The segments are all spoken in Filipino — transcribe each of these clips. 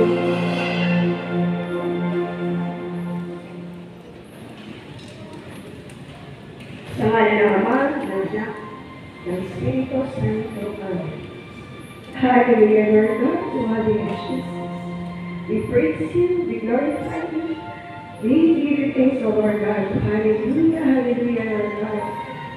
Sa ngalan ng Ama, ng Anak, ng Espiritu Santo. Amen. Hallelujah, Lord God, to all the nations. We praise you, we glorify you. We give you thanks, O Lord God. Hallelujah, hallelujah, Lord God.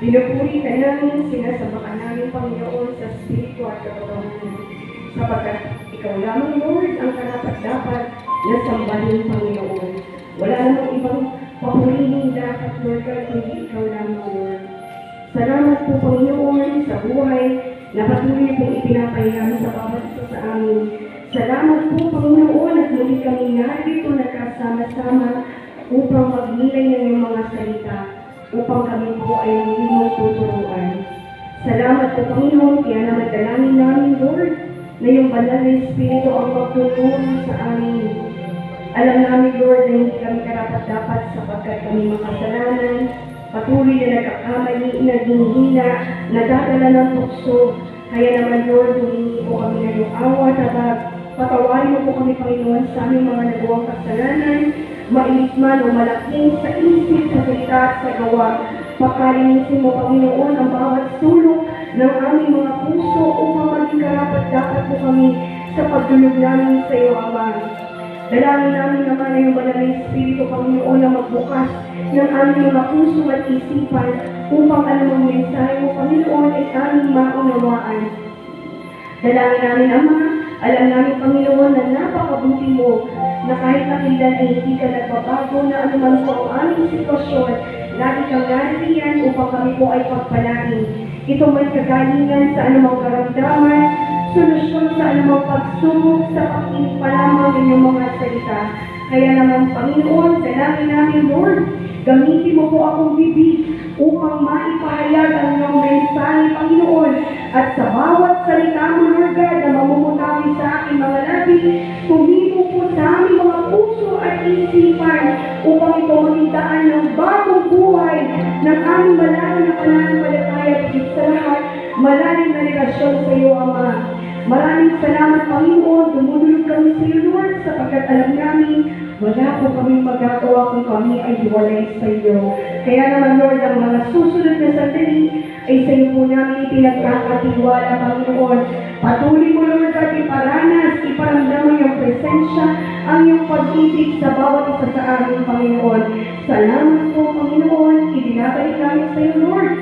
Pinupuri ka namin, sinasamba ka namin, Panginoon, sa Espiritu at katotohanan. Sapagkat ikaw lamang, Lord, ang karapat-dapat na sambahin, Panginoon. Wala namang ibang papurihin dapat, Lord God, kundi ikaw lamang, Lord. Salamat po, Panginoon, sa buhay na patuloy pong ipinapahingam sa bawat isa sa amin. Salamat po, Panginoon, at muli kami narito nagkasama-sama upang magnilay ng iyong mga salita, upang kami po ay muli mong tuturuan. Salamat po, Panginoon, kaya na madalangin namin, Lord, na yung banal na Espiritu ang magtuturo sa amin. Alam namin, Lord, na hindi kami karapat-dapat sapagkat kami makasalanan, patuloy na nagkakamali, naghihina, nadadala ng tukso. Kaya naman, Lord, humingi po kami ng iyong awa, tabag. Patawarin mo po kami, Panginoon, sa aming mga nagawang kasalanan, mailit man o malaking sa isip, sa salita, sa gawa. Pakalinisin mo, Panginoon, ang bawat sulok ng aming mga puso upang maging karapat-dapat po kami sa pagdulog namin sa iyo, Ama. Dalangin namin naman na yung banal na Espiritu, Panginoon, na magbukas ng aming mga puso at isipan upang anumang mensahe mo, Panginoon, ay aming maunawaan. Dalangin namin, Ama, alam namin, Panginoon, na napakabuti mo na kahit na kailan ay hindi ka nagbabago na anuman po ang aming sitwasyon, lagi kang nariyan upang kami po ay pagpalain. Ito may kagalingan sa anumang karamdaman, solusyon sa anumang pagsubok sa pakinig pa lamang ng iyong mga salita. Kaya naman, Panginoon, dalangin namin, Lord, gamitin mo po akong bibig upang maipahayag ang iyong mensahe, Panginoon. At sa bawat salita mo, Lord God, na mamumutawi sa aking mga labi, tumimo po sa aming mga puso at isipan upang ito maging daan ng bagong buhay ng aming malalim na pananampalataya at sa lahat, malalim na relasyon sa iyo, Ama. Maraming salamat, Panginoon. Dumudulog kami sa iyo, Lord, sapagkat alam namin wala po kaming magagawa kung kami ay hiwalay sa iyo. Kaya naman, Lord, ang mga susunod na sandali ay sa iyo po namin ipinagkakatiwala, Panginoon. Patuloy mo, Lord, at iparanas, iparamdam mo yung presensya, ang iyong pag-ibig sa bawat isa sa amin, Panginoon. Salamat po, Panginoon. Ibinabalik namin sa iyo, Lord.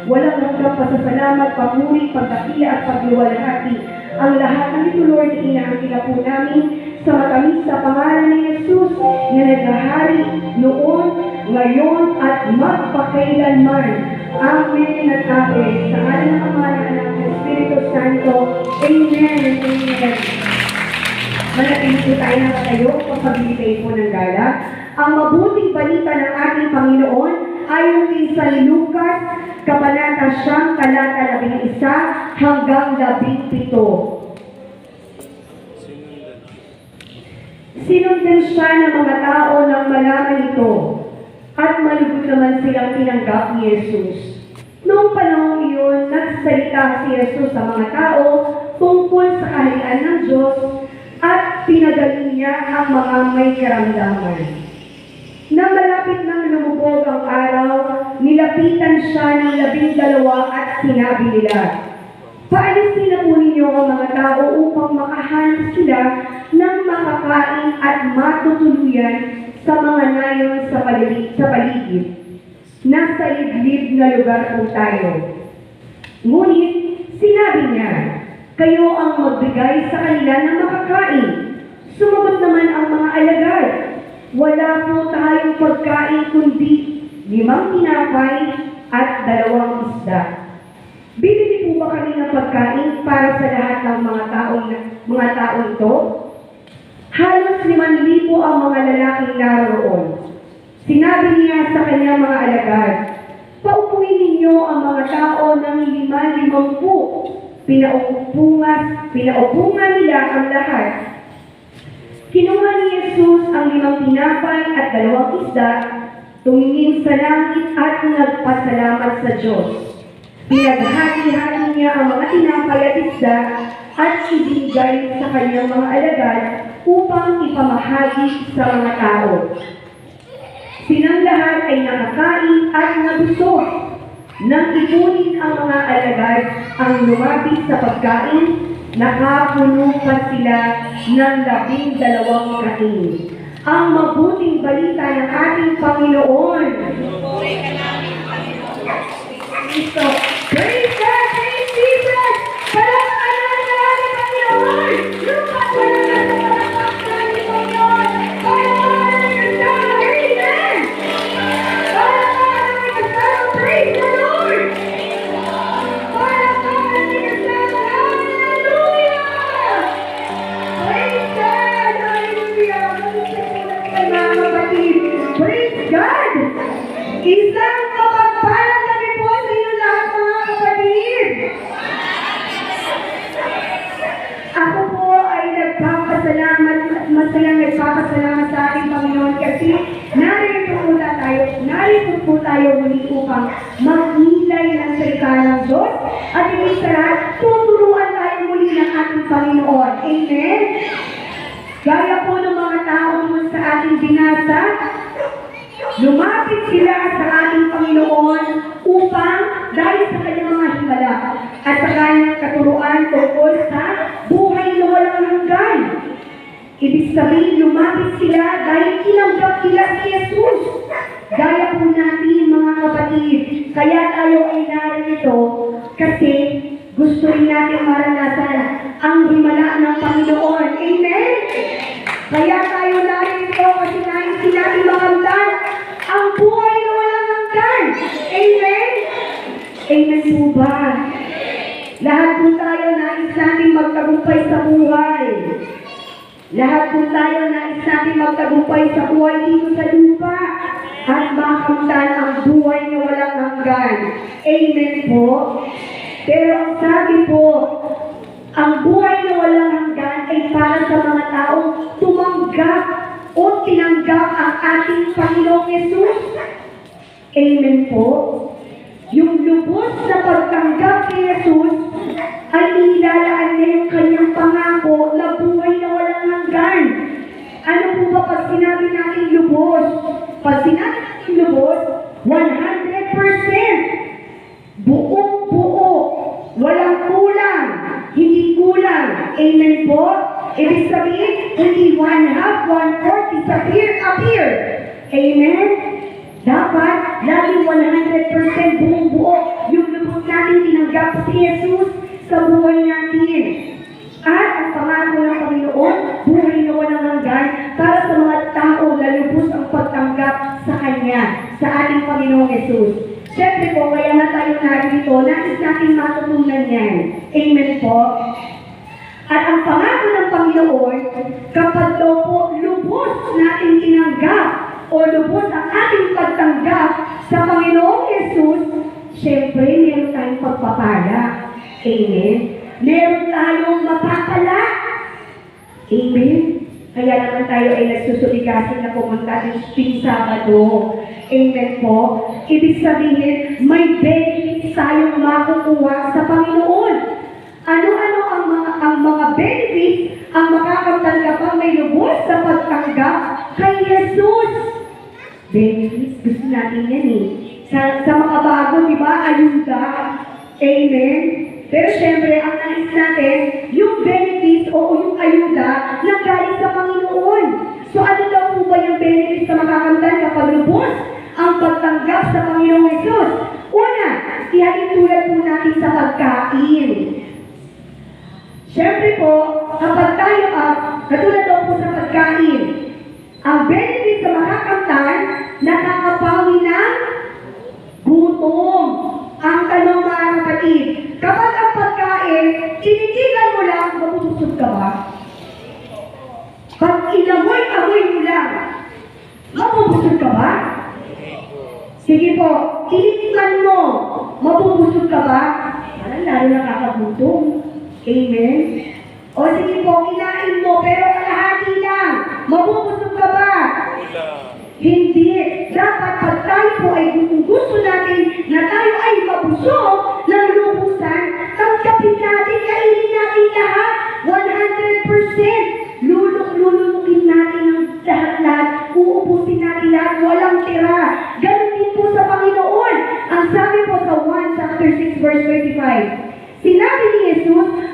Walang hanggang pasasalamat, papuri, pagdakila at pagluwalhati. Ang lahat ng ito, Lord, inaangkila po namin sa matamis sa pangalan ni Jesus na naghahari noon, ngayon, at magpakailanman. Amen at amen. Sa ngalan ng Ama, ng Anak, ng Espiritu Santo. Amen and amen. Manatili po tayo nakatayo pagbibigay po ng gala. Ang mabuting balita ng ating Panginoon ayon kay San Lucas, Kabanata 9, talata 11 hanggang 17. Sinundan siya ng mga tao nang malaman ito, at malugod naman silang tinanggap ni Jesus. Noong panahon iyon, nagsalita si Jesus sa mga tao tungkol sa kaharian ng Diyos at pinagaling niya ang mga may karamdaman. Nang malapit nang lumubog ang araw, nilapitan siya ng 12 at sinabi nila, "Paalisin na po ninyo ang mga tao upang makahanap sila ng makakain at matutuluyan sa mga nayon sa paligid. Nasa liblib na lugar po tayo." Ngunit sinabi niya, "Kayo ang magbigay sa kanila ng makakain." Sumagot naman ang mga alagad, "Wala po tayong pagkain kundi 5 tinapay at 2 isda. Bibili po ba kami ng pagkain para sa lahat ng mga tao ito?" Halos 5,000 ang mga lalaking naroon. Sinabi niya sa kanyang mga alagad, "Paupuin ninyo ang mga tao ng 5,000. Pinaupungan nila ang lahat. Kinuha ni Jesus ang 5 tinapay at 2 isda, tumingin sa langit at nagpasalamat sa Diyos. Pinaghati-hati niya ang mga tinapay at isda at ibigay sa kanyang mga alagad upang ipamahagi sa mga tao. Silang lahat ay nakakain at nabusog. Nang ipunin ang mga alagad ang lumapit sa pagkain, nakapuno pa sila ng 12 kain. Ang mabuting balita ng ating Panginoon. Kristo. Praise God! Praise Jesus! Palakpakan natin ang ating Panginoon! Lupa pa natin ang ating Panginoon! Palakpakan natin ang Amen! Palakpakan natin ang praise the Lord! Palakpakan natin ang Hallelujah! Praise God! Hallelujah! Mga kapatid, praise God! Isang kapagpalang kami po sa inyo lahat, mga kapatid! Ako po ay nagpapasalamat at masayang nagpapasalamat sa ating Panginoon kasi narito po tayo muli upang mag-ilay ng salita ng Diyos at hindi sa lahat, tuturuan tayo muli ng ating Panginoon. Amen? Gaya po ng mga tao naman sa ating binasa, lumapit sila sa ating Panginoon upang dahil sa kanyang mga himala at sa kanyang katuruan tungkol sa buhay na walang hanggan. Ibig sabihin, lumapit sila dahil tinanggap nila si Jesus. Gaya po natin, mga kapatid, kaya tayo ay narito kasi gusto rin natin maranasan ang himala ng Panginoon. Amen? Kaya tayo narito kasi nais natin makamtan ang buhay na walang hanggan. Amen? Amen po ba? Lahat po tayo nais natin magtagumpay sa buhay. Lahat po tayo nais natin magtagumpay sa buhay dito sa lupa at makamtan ang buhay na walang hanggan. Amen po? Pero ang sabi po, ang buhay na walang hanggan ay para sa mga taong tumanggap o tinanggap ang ating Panginoong Yesus. Amen po? Yung lubos na pagtanggap ni Jesus ay inilalaan niya yung kanyang pangako na buhay na walang hanggan. Ano po ba pag sinabi natin lubos? Pag sinabi natin lubos, 100%. Buong buo. Walang kulang. Hindi kulang. Amen po? Ibig sabihin, hindi 1/2, 1/4 disappear. Amen? Dapat, lagi 100% buong buo. Yung lubos natin tinanggap si Jesus sa buhay natin. At ang pangako ng Panginoon, buhay na walang hanggan para sa mga tao na lubos ang pagtanggap sa Kanya, sa ating Panginoong Jesus. Siyempre po, kaya na tayo narito, nais natin matutunan yan. Amen po? At ang pangako ng Panginoon, kapag daw po lubos natin tinanggap o lubos ang ating pagtanggap sa Panginoong Jesus, siyempre, meron tayong pagpapala. Amen? Meron tayong mapapala. Amen? Kaya naman tayo ay nagsusuligasin na pumunta ng Sabado. Amen po? Ibig sabihin, may benefits tayong makukuha sa Panginoon. Ano-ano ang mga benefits ang makakamtanggap ang may lubos sa pagtanggap kay Jesus? Benefits, gusto natin yan eh. Sa mga bago, di ba? Ayuda. Amen? Pero syempre, ang nais natin, yung benefits o yung ayuda na galing sa Panginoon. So ano daw po ba yung benefits na makakamtan kapag lubos ang pagtanggap sa Panginoong Jesus? Una, ihalintulad po natin sa pagkain. Syempre po, kapag tayo, katulad daw po sa pagkain, ang benefits na makakamtan, nakakapawi ng gutom. Ang tanong mga kapatid, kapag ang pagkain, tinitigan mo lang, mabubusog ka ba? Pag inamoy-amoy mo lang, mabubusog ka ba? Sige po, tinitikman mo, mabubusog ka ba? Parang lalo nakakagutom. Amen? O sige po, kinain mo, pero kalahati lang, mabubusog ka ba? Hindi. Dapat pag tayo po ay gusto natin na tayo ay mabusog ng lubusan, tanggapin natin, kainin natin lahat.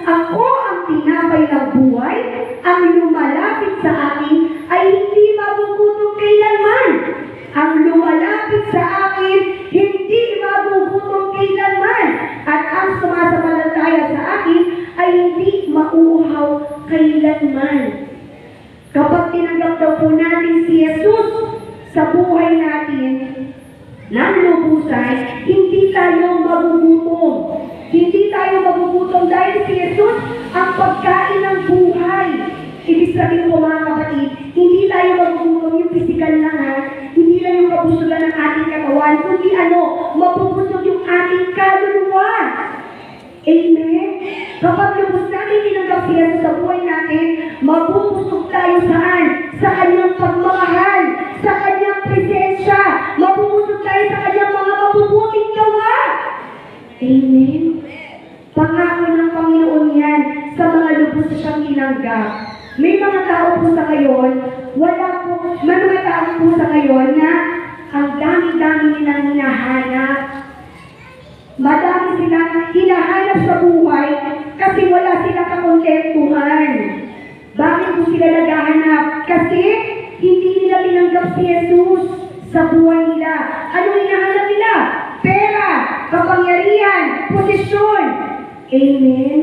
Ako ang tinapay ng buhay, ang lumalapit sa akin ay hindi magugutom kailanman. Ang lumalapit sa akin, hindi magugutom kailanman. At ang sumasampalataya sa akin ay hindi mauuhaw kailanman. Kapag tinanggap daw po natin si Jesus sa buhay natin, ng lubusan, hindi tayo magugutom. Hindi tayo magugutom dahil si Jesus ang pagkain ng buhay. Ibig sabihin po mga kapatid, hindi tayo magugutom yung physical lang ha. Hindi lang yung kabusugan ng ating katawan, kundi mapupusog yung ating kaluluwa. Amen? Kapag lubos natin tinanggap si Jesus sa buhay natin, mapupusog tayo saan? Sa kanyang pagmamahal, sa kanyang presensya, mapupusog tayo sa kanyang mga mabubuting gawa. Amen? Pangako ng Panginoon yan sa mga lubos siyang tinanggap. May mga tao po sa ngayon, may mga tao po sa ngayon na ang dami-dami nilang hinahanap. Madami silang hinahanap sa buhay kasi wala silang kakontentuhan. Bakit po sila naghahanap? Kasi hindi nila tinanggap si Jesus sa buhay nila. Ano hinahanap nila? Pera, kapangyarihan, posisyon. Amen?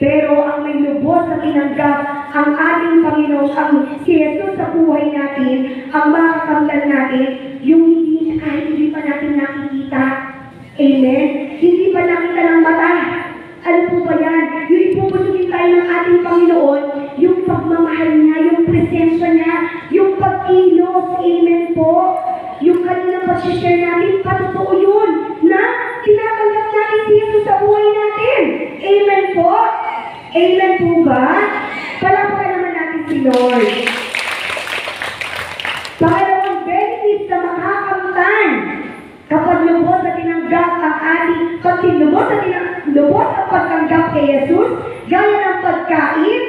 Pero ang may lubos na tinanggap ang ating Panginoon, ang si Jesus sa buhay natin, ang makakamlan natin, yung kahit hindi pa natin nakikita. Amen? Hindi pa nakita ng mata. Ano po ba yan? Yung ipupusugin tayo ng ating Panginoon, yung pagmamahal niya, yung presensya niya, yung pag-ilos. Amen po? Yung kanina pag-share natin, patotoo yun na tinatanggap natin si Jesus sa buhay natin. Amen po? Amen po ba? Palakpakan naman natin si Lord. Pangalawang benefit na makakamtan kapag lubos na tinanggap ang ating, lubos ang pagtanggap kay Jesus, gaya ng pagkain,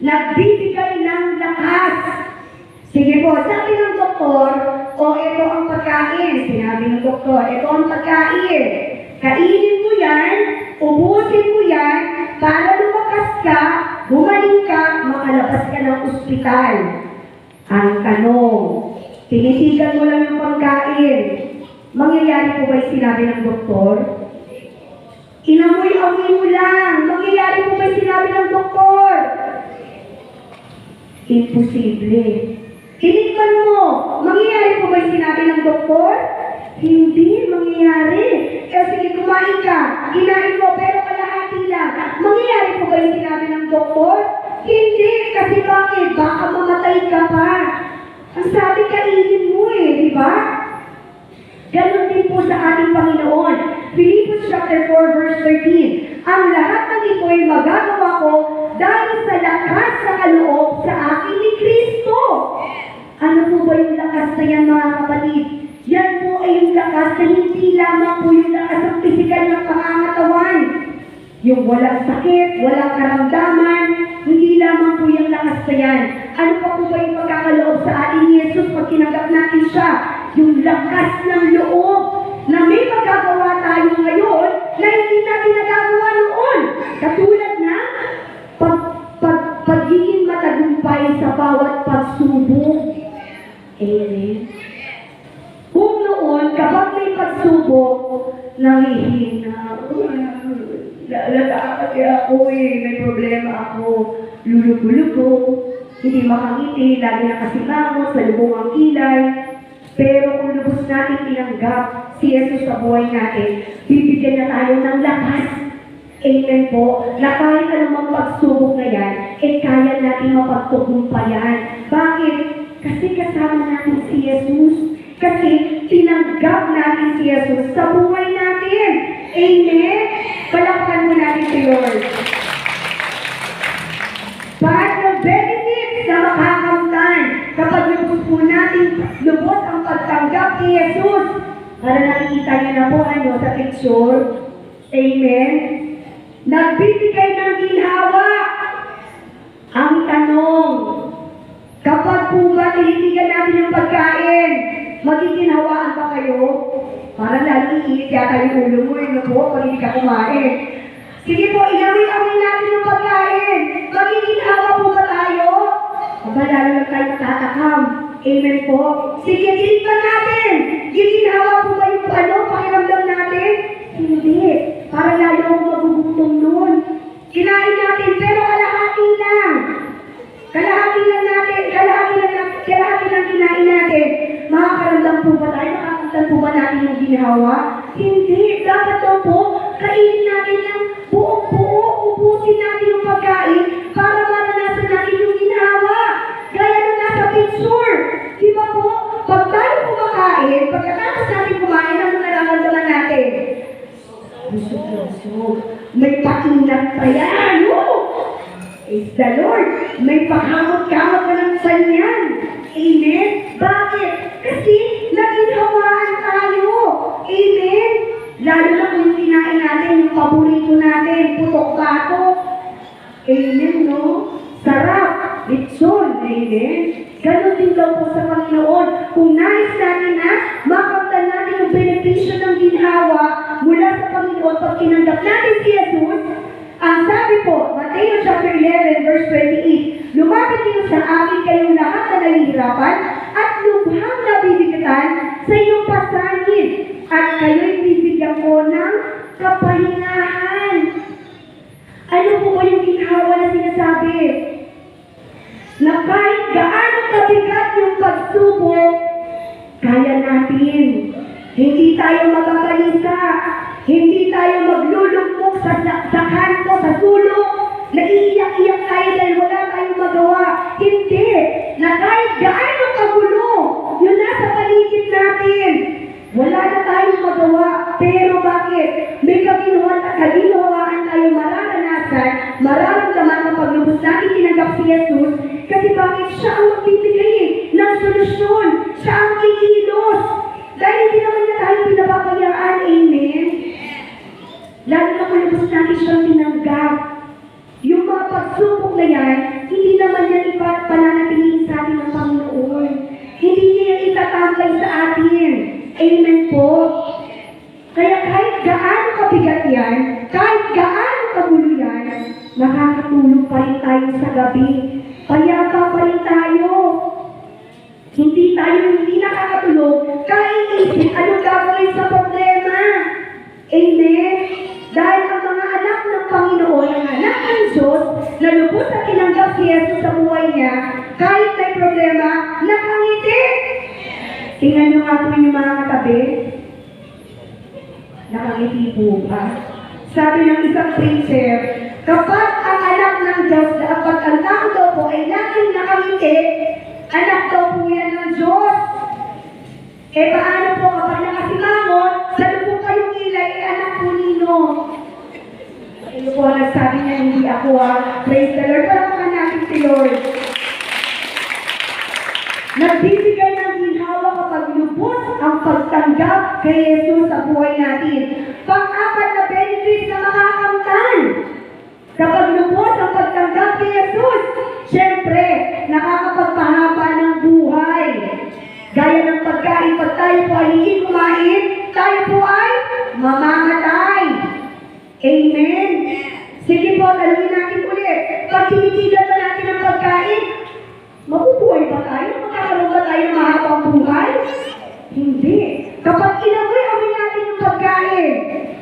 nagbibigay ng lakas. Sige po, sabi ng doktor, ito ang pagkain. Sinabi ng doktor, ito ang pagkain. Kainin mo yan, ubusin mo yan, para lumakas ka, gumaling ka, makalabas ka ng ospital. Ang tanong, tinitigan mo lang yung pagkain. Mangyayari po ba yung sinabi ng doktor? Inamoy-amoy mo lang. Mangyayari po ba yung sinabi ng doktor? Imposible. Tinikman mo. Mangyayari po ba yung sinabi ng doktor? Hindi mangyayari. Sige, kumain ka. Kinain mo, pero kalahati lang. Mangyayari po ba yung sinabi ng doktor? Hindi. Kasi bakit? Baka mamatay ka pa. Ang sabi, kainin mo di ba? Ganon din po sa ating Panginoon. Philippians chapter 4 verse 13. Ang lahat ng ito ay magagawa ko dahil sa lakas sa kaloob sa akin ni Kristo. Ano po ba yung lakas na yan mga kapatid? Yan po ay yung lakas na hindi lamang po yung lakas ng pisikal ng pangangatawan. Yung walang sakit, walang karamdaman, hindi lamang po yung lakas na yan. Ano pa po ba yung pagkakaloob sa atin ni Jesus pag tinanggap natin siya? Yung lakas ng loob na may magagawa tayo ngayon na hindi natin nagagawa noon. Katulad na pagiging matagumpay sa bawat pagsubok. Amen. Kung noon, kapag may pagsubok, nangihina. Lalakas ako may problema ako. Lulugo-lugo, hindi makangiti, lagi nakasimangot sa lubong ang kilay. Pero kung lubos natin tinanggap si Jesus sa buhay natin, bibigyan na tayo ng lakas. Amen po, na kahit anumang pagsubok na yan, kaya natin mapagtugumpayan. Bakit? Kasi kasama natin si Jesus. Kasi tinanggap natin si Jesus sa buhay natin. Amen? Palakpakan mo natin si Lord. Paano benefits na makakamtan kapag lubos ang pagtanggap kay Jesus? Para nakikita niyo na po sa picture. Amen? Nagbibigay ng ginhawa. Ang tanong, kapag po ba tinitigan natin yung pagkain, magiginhawaan pa kayo? Para lalo iinit yata yung ulo mo, pag hindi ka kumain. Sige po, ilawi-awi natin yung pagkain. Magiginawa po ba tayo? Aba, lalo lang tayo matatakam. Amen po. Sige, tinikman natin. Giginawa po ba yung pakiramdam natin? Hindi. Para lalo akong magugutom nun. Kinain natin, pero kalahati lang. Kalahati lang kinain natin. Makakaramdam po ba tayo? Makakaramdam po ba natin yung ginawa? Hindi. Dapat daw po, kainin natin ng buong-buo. Ubusin natin yung pagkain para maranasan natin yung ginawa. Gaya na nasa picture. Di ba po? Pag tayo kumakain, pagkatapos natin kumain, ano nararamdaman natin? Busog. May pakinat pa yan. Is the Lord. May pakamot-kamot ka ng sanyan. Amen? Bakit? Kasi naginhawaan tayo. Amen? Lalo na kung yung kinain natin, yung paborito natin, putok-batok. Amen, no? Sarap. Litson. Amen? Ganon din daw po sa Panginoon. Kung nais natin na makamtan natin yung benepisyo ng ginhawa mula sa Panginoon pag tinanggap natin si Jesus, ang sabi po, Mateo chapter 11, verse 28, lumapit kayo sa akin kayong lahat na nahihirapan at lubhang nabibigatan sa iyong pasanin at kayo'y bibigyan ko ng kapahingahan. Ano po ba yung ginhawa na sinasabi? Na kahit gaano kabigat yung pagsubok, kaya natin. Hindi tayo magabalisa. Hindi tayo maglulugmok sa kanto, sa sulok. Naiiyak-iyak tayo dahil wala tayong magawa. Hindi. Na kahit gaano kagulo yung nasa paligid natin, wala na tayong magawa. Pero bakit? May kaginhawaan tayo mararanasan, mararamdaman kapag lubos natin tinanggap si Jesus. Kasi bakit? Siya ang magbibigay ng solusyon. Siya ang kikilos. Dahil hindi naman niya tayo pinapabayaan. Amen? Lalo na kung lubos natin siyang tinanggap. Yung mga pagsubok na yan, hindi naman yan ipananatiliin sa atin ng Panginoon. Hindi niya yan itatambay sa atin. Amen po? Kaya kahit gaano kabigat yan, kahit gaano kagulo yan, nakakatulog pa rin tayo sa gabi. Payapa pa rin tayo. Hindi nakakatulog kahit isip anong gagawin sa problema. Amen? Dahil ang mga anak ng Panginoon, ang anak ng Diyos, na lubos at tinanggap si Jesus sa buhay niya, kahit may problema, nakangiti. Tingnan niyo nga po yung mga katabi. Nakangiti po ba? Sabi ng isang preacher, kapag ang anak ng Diyos, kapag ang tao daw po ay laging nakangiti, anak daw po yan ng Diyos. Eh paano po kapag nakasimangot, sa lubog kayong ilay, anak po nino? Ano po ang nagsabi niya, hindi ako praise the Lord. Wala natin si Lord. Nagbibigay ng ginhawa kapag lubos ang pagtanggap kay Jesus sa buhay natin. Pang-apat na benefit na makakamtan. Kapag lubos ang pagtanggap kay Jesus, syempre, nakakapagpahaba ng buhay. Gaya ng pagkain, pag tayo po ay hindi kumain, tayo po ay mamamatay. Amen? Sige po, talawin natin ulit. Pag tinitigan na natin ang pagkain, mabubuhay ba tayo? Magkakaroon ba tayo ng mahabang buhay? Hindi. Kapag inawi natin yung pagkain,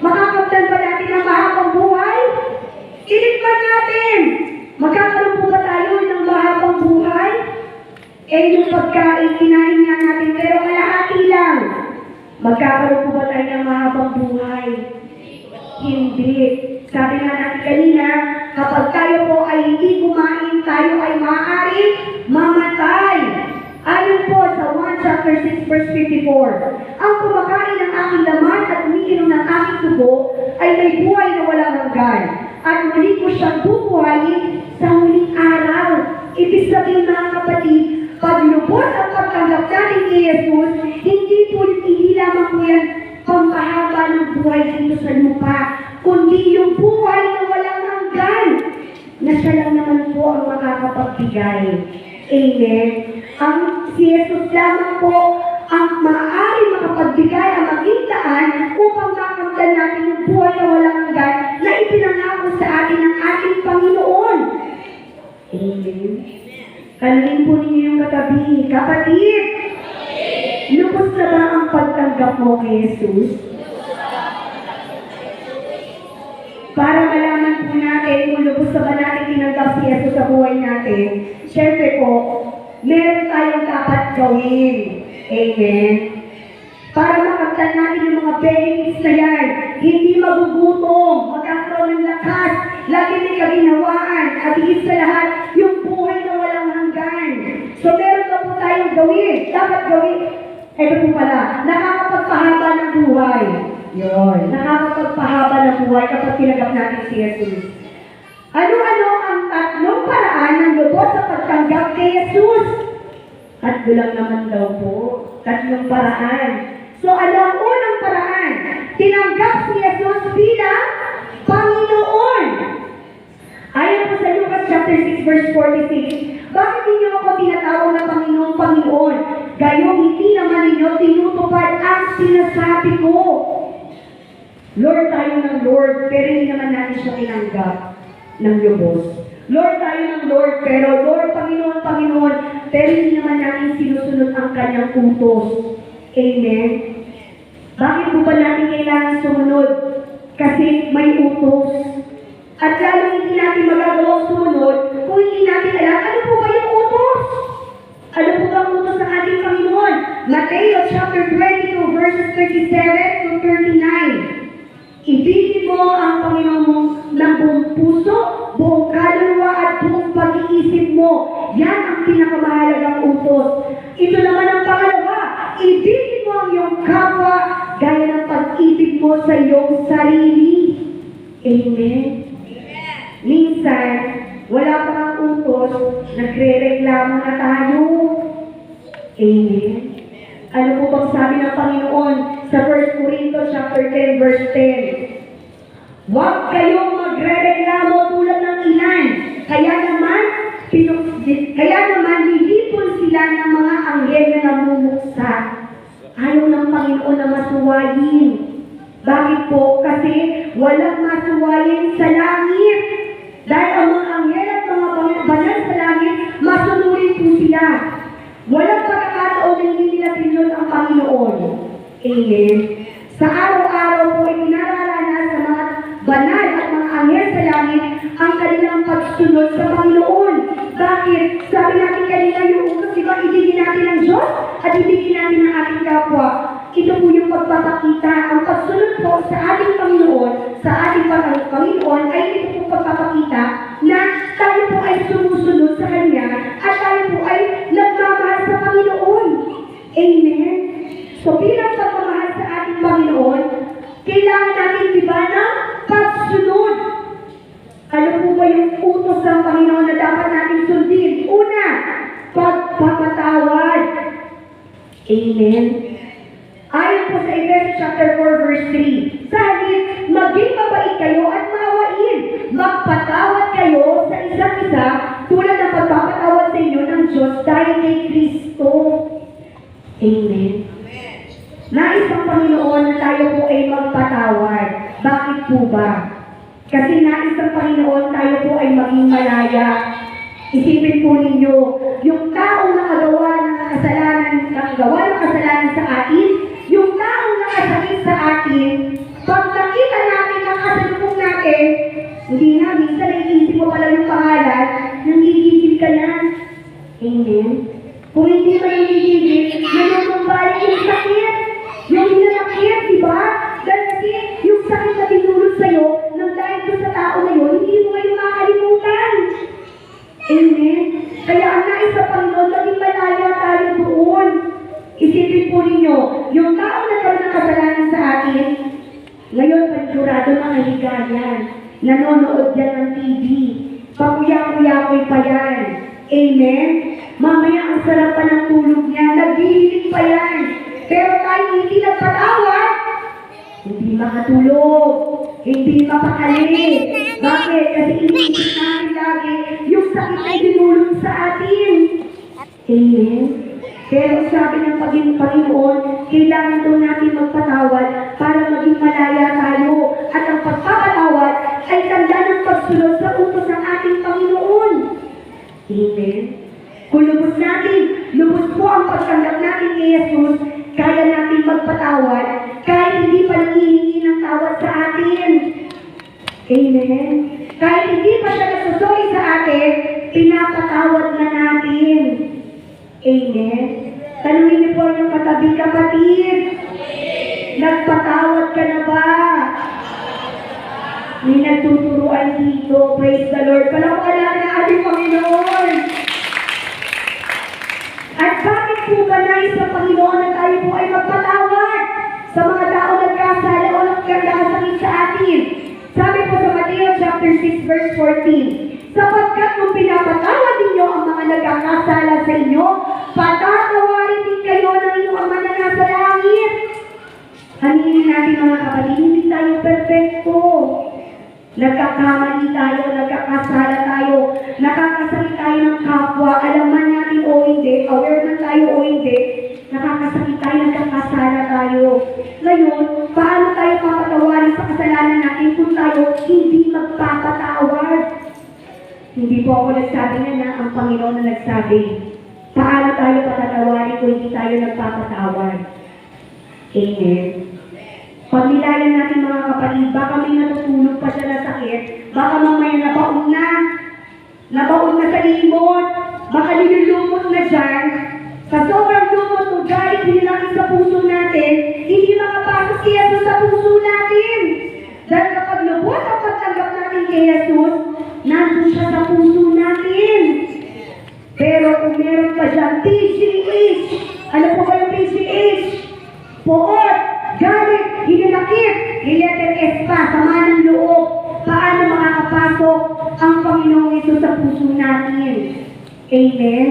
makakamtan ba natin ng mahabang buhay? Tinikman natin. Magkakaroon po ba tayo ng mahabang buhay? Eh, yung pagkain, kinain nga natin, pero kalahati lang. Magkakaroon po ba tayo ng mahabang buhay? Hindi. Sabi nga natin kanina, kapag tayo po ay hindi kumain, tayo ay maaaring mamatay. Ayon po sa 1 chapter 6 verse 54, ang kumakain ng aking laman at umiinom ng aking tubo ay may buhay na walang hanggan. At muli ko siyang bubuhayin sa huling araw. Ibig sabihin mga kapatid, pag lubos ang pagtanggap natin kay Jesus, hindi lamang po yan pampahaba ng buhay dito sa lupa, kundi yung buhay na walang hanggan, na siya lang naman po ang makakapagbigay. Amen? Ang si Jesus lamang po ang maaari makapagbigay ang magintaan upang makamtan natin yung buhay na walang hanggan na ipinangako sa atin ng ating Panginoon. Amen. Kanilin po ninyo yung katabi. Kapatid, lubos na ba ang pagtanggap mo kay Jesus? Para malaman po natin kung lubos na ba natin tinanggap si Jesus sa buhay natin, syempre po, meron tayong dapat gawin. Amen. Para makamtan natin yung mga benefits na yan, hindi magugutom, magkakaroon ng lakas, lagi may kaginhawaan, at higit sa lahat, yung buhay na walang hanggan. So meron pa po tayong gawin. Dapat gawin. Ito po pala, nakakapagpahaba ng buhay. Yun. Nakakapagpahaba ng buhay kapag tinanggap natin si Jesus. Ano-ano ang tatlong paraan ng lubos sa pagtanggap kay Jesus? At lang naman daw po, tatlong paraan. So ano ang unang paraan? Tinanggap si Jesus bilang Panginoon. Ayon po sa Lucas chapter 6 verse 46, bakit ninyo ako tinatawag na Panginoon, Panginoon? Gayong hindi naman ninyo tinutupad ang sinasabi ko. Lord tayo ng Lord, pero hindi naman natin siya tinanggap ng lubos. Lord tayo ng Lord, pero Lord, Panginoon, Panginoon, pero hindi naman natin sinusunod ang kanyang utos. Amen? Bakit po ba natin kailangan sumunod? Kasi may utos. At lalo hindi natin magagawang sumunod kung hindi natin alam ano po ba yung utos? Ano po ba ang utos ng ating Panginoon? Mateo chapter 22 verses 37 to 39. Ibigin mo ang Panginoon mo ng buong puso, buong kaluluwa at buong pag-iisip mo. Yan ang pinakamahalagang utos. Ito naman ang pangalawa. Ibigin mo ang iyong kapwa gaya ng pag-ibig mo sa iyong sarili. Amen. Minsan, wala pa ang utos, nagre-reklamo na tayo. Amen. Ano po bang sabi ng Panginoon sa 1 Corinthians chapter 10 verse 10? Huwag kayong magre-reklamo tulad ng ilan. Kaya naman nilipon sila ng mga anghel na namumuksa. Ayaw ng Panginoon na masuwayin. Bakit po? Kasi walang masuwayin sa langit. Dahil ang mga anghel at mga banal sa langit, masunurin po sila. Walang pagkakataon na hindi nila pinyon ang Panginoon. Amen. Sa araw-araw po ay pinararanas sa mga banal at mga anghel sa langit ang kanilang pagsunod sa Panginoon. Bakit? Sabi natin kanina yung utos, di ba, ibigin natin ang Diyos at ibigin natin ang ating kapwa. Ito po yung pagpapakita, ang pagsunod po sa ating Panginoon, sa ating Panginoon, ay ito po pagpapakita na tayo po ay sumusunod sa Kanya at tayo po ay nagmamahal sa Panginoon. Amen? So bilang pagmamahal sa ating Panginoon, kailangan natin diba ng pagsunod. Ano po ba yung utos ng Panginoon na dapat natin sundin? Una, pagpapatawad. Amen? Ayon po sa Ephesians chapter 4 verse 3, sa halip, maging mabait kayo at maawain. Magpatawad kayo sa isa't isa tulad ng pagpapatawad sa inyo ng Diyos dahil kay Kristo. Amen. Nais ng Panginoon na tayo po ay magpatawad. Bakit po ba? Kasi nais ng Panginoon tayo po ay maging malaya. Isipin po ninyo, yung taong nakagawa ng kasalanan sa atin, yung taong nakasakit sa atin, pag nakita natin ang kasalubong natin, hindi nga, minsan naiisip mo pala yung pangalan, nanggigigil ka na. Amen? Kung hindi ka nanggigigil, nanunumbalik yung sakit. Yung hinanakit, di ba? Kasi yung sakit na tinulog sa'yo, nang dahil ko sa tao na yun, hindi mo ngayon makakalimutan. Amen? Kaya ang nais sa Panginoon, maging malaya tayo doon. Isipin po ninyo, yung tao na nagkaroon ng kasalanan sa atin, ngayon panigurado mga higayan, nanonood yan ng TV, pakuya-kuya-kuy pa yan. Amen? Mamaya ang sarap pa ng tulog niya, naghihilig pa yan. Pero tayo hindi nagpatawad, hindi makatulog, hindi mapakali. Bakit? Kasi iniisip natin lagi yung sakit na dinulong sa atin. Amen? Pero sabi ng Panginoon, kailangan daw natin magpatawad para maging malaya tayo. At ang pagpapatawad ay tanda ng pagsunod sa utos ng ating Panginoon. Amen. Kung lubos po ang pagtanggap natin kay Jesus, kaya natin magpatawad kahit hindi pa nangihingi ng tawad sa atin. Amen. Kahit hindi pa siya nagsusorry sa atin, pinapatawad na natin. Amen. Tanungin niyo po yung katabi, kapatid. Nagpatawad ka na ba? May nagtuturuan dito. Praise the Lord. Palakpakan natin ang ating Panginoon. At bakit po ba nais sa Panginoon na tayo po ay magpatawad sa mga tao nagkasala o nagkasakit sa atin? Sabi po sa Mateo chapter 6 verse 14, sapagkat kung pinapatawad ninyo ang mga nagkakasala sa inyo, patatawarin din kayo ng inyong Ama na nasa langit. Haninin natin mga kapatid, hindi tayo perfecto. Nagkakamali tayo, nagkakasala tayo, nakakasakit tayo ng kapwa, alam man natin o hindi, aware man tayo o hindi, nakakasakit tayo, nagkakasala tayo. Ngayon, paano tayo papatawarin sa kasalanan natin kung tayo hindi magpapatawad? Hindi po ako nagsabi na ang Panginoon na nagsabi. Paano tayo patatawarin kung hindi tayo nagpapatawad? Amen. Pag nilayan natin mga kapatid, baka may natutulog pa siya na sakit, baka mamaya nabaon na sa limot, baka nilulumot na dyan, sa sobrang lumot o galit hinilaki sa puso natin, hindi makapasok kay Jesus sa puso natin. Dahil kapag lubos ang pagtanggap natin kay Jesus, nandun siya sa puso natin. Pero kung meron pa dyan, PGH, ano po ba yung PGH? Poot, galit, hinilakip, letter S pa, sama ng loob. Paano makakapasok ang Panginoong ito sa puso natin? Amen?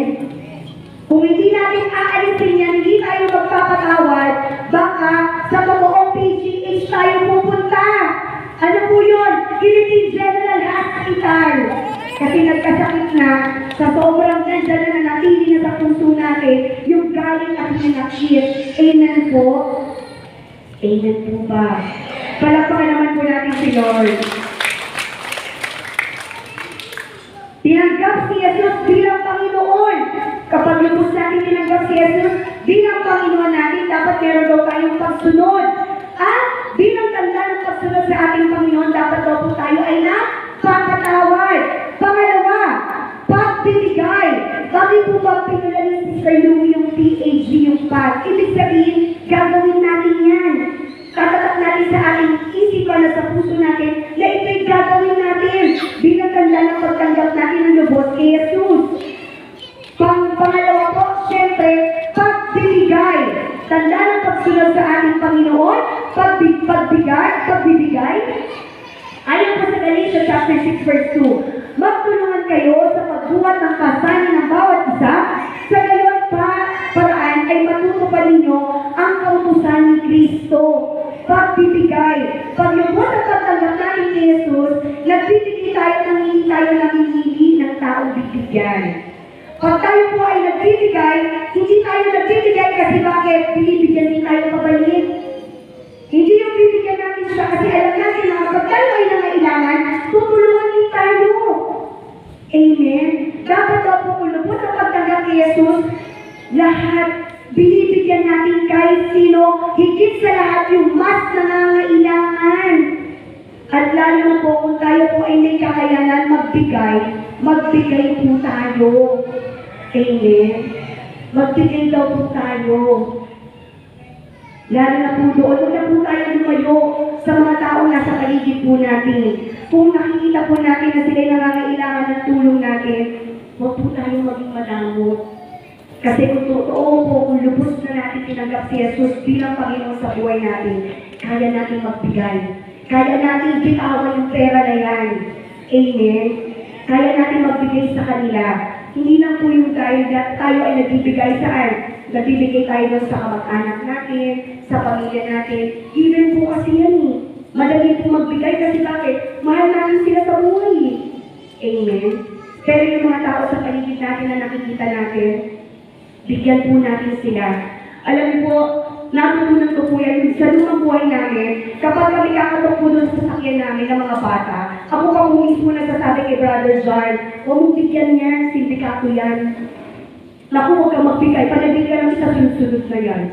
Kung hindi natin aalisin yan, hindi tayo magpapatawad, baka sa totoong PGH tayo pupunta. Ano po yun? Philippine General Hospital. Kasi nagkasakit na, sa sobrang nandyan na natili na sa puso natin, yung galit at hinakit. Amen po? Amen po ba? Palakpakan naman po natin si Lord. Tinanggap si Jesus bilang Panginoon. Kapag lubos natin tinanggap si Jesus bilang Panginoon natin, dapat meron daw tayong pagsunod. At bilang tanda ng pagsunod sa ating Panginoon, dapat daw po tayo ay napapatawad. Pangalawa, pagbibigay. Bakit po ba pinalalis sa Louie yung PAG, yung pag? Ibig sabihin, gagawin natin yan. Katatak natin sa ating isipan na sa puso natin na ito'y gagawin natin bilang tanda ng pagtanggap natin ng lubos kay Jesus. Pangalawa po, siyempre, pagbibigay. Tanda ng pagsunod sa ating Panginoon, pagbibigay. Ayon po sa Galatians chapter 6 verse 2, magtulungan kayo sa pagbuhat ng kasanin ng bawat isa, sa gayon paraan ay matutupad ninyo ang kautusan ni Kristo. Pagbibigay. Paglubos at pagtanggap natin kay Jesus, nagbibigay tayo ng hindi ng taong bibigyan. Pag tayo po ay nagbibigay, hindi tayo nagbibigay kasi bakit? Binibigyan din tayo pabalik. Hindi yung bibigyan natin siya kasi alam natin na kapag tayo ay nangailangan, tutulungan din tayo. Amen? Dapat daw po ulubos sa pagtanggap kay Jesus, lahat binibigyan natin kahit sino, higit sa lahat yung mas nangangailangan. At lalo na po kung tayo po ay may kakayanan magbigay po tayo. Amen? Magbigay daw po tayo. Lalo na po doon, huwag na po tayo lumayo sa mga taong nasa paligid po natin. Kung nakikita po natin na sila'y nangangailangan ng tulong natin, huwag po tayo maging madamot. Kasi kung totoo po, kung lubos na natin tinanggap si Jesus bilang Panginoon sa buhay natin, kaya natin magbigay. Kaya natin bitawan yung pera na yan. Amen? Kaya natin magbigay sa kanila. Hindi lang po yung tayo ay nagbibigay saan. Nagbibigay tayo sa kamag-anak natin, sa pamilya natin. Even po kasi yan eh. Madali po magbigay kasi bakit? Mahal natin sila sa buhay. Amen? Pero yung mga tao sa paligid natin na nakikita natin, Bigyan po natin sila. Alam niyo po, natutunan ko po yan sa lumang buhay namin. Kapag kami kakatok po doon sa sakyan namin ng mga bata, ako pa po mismo nagsasabi kay Brother John, huwag mong bigyan yan, sindikato yan. Naku, huwag kang magbigay, panabigyan ka lang sa sunod-sunod na yan.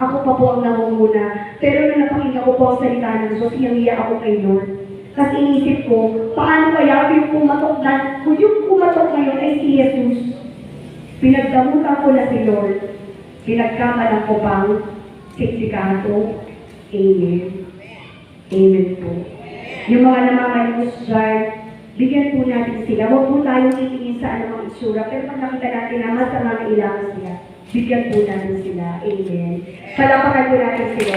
Ako pa po ang nangunguna. Pero nung napakinggan ko po ang salita ng Diyos, iyak ako kay Lord. Kasi inisip ko, paano kaya yung kumatok na, kung yung kumatok ngayon ay si Jesus, pinagdamutan ko na si Lord, pinagkamalang ko pang sindikato. Amen. Amen po. Yung mga namamayos dyan, bigyan po natin sila. Huwag po tayong titingin sa anumang itsura, pero pag nakita natin na masama na ilangan sila, bigyan po natin sila. Amen. Palapakan po natin sila.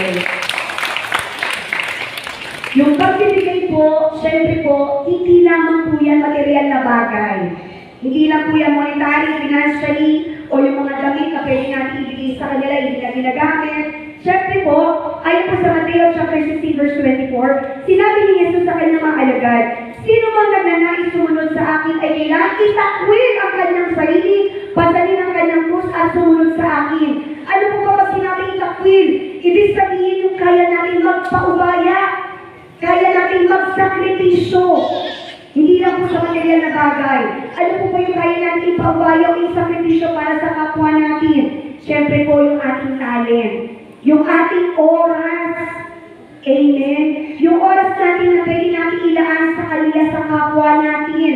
Yung pagbibigay po, syempre po, hindi lamang po yan material na bagay. Hindi lang po yan monetary, financially, o yung mga damit na pwede natin ibigay sa kanila, hindi na ginagamit. Syempre po, ayon po sa Mateo chapter 16 verse 24, sinabi ni Jesus sa kanyang mga alagad, sino mang nagnanais sumunod sa akin ay kailangan itakwil ang kanyang sarili, pasalin ang kanyang krus at sumunod sa akin. Ano po ba pag sinabi itakwil? Ibig sabihin yung kaya natin magpaubaya, kaya natin magsakripisyo. Hindi lang po sa material na bagay. Ano po ba yung kaya natin ipaubaya o isakripisyo para sa kapwa natin? Siyempre po yung ating talent. Yung ating oras. Amen. Yung oras natin na pwede natin ilaan sa kanila sa kapwa natin.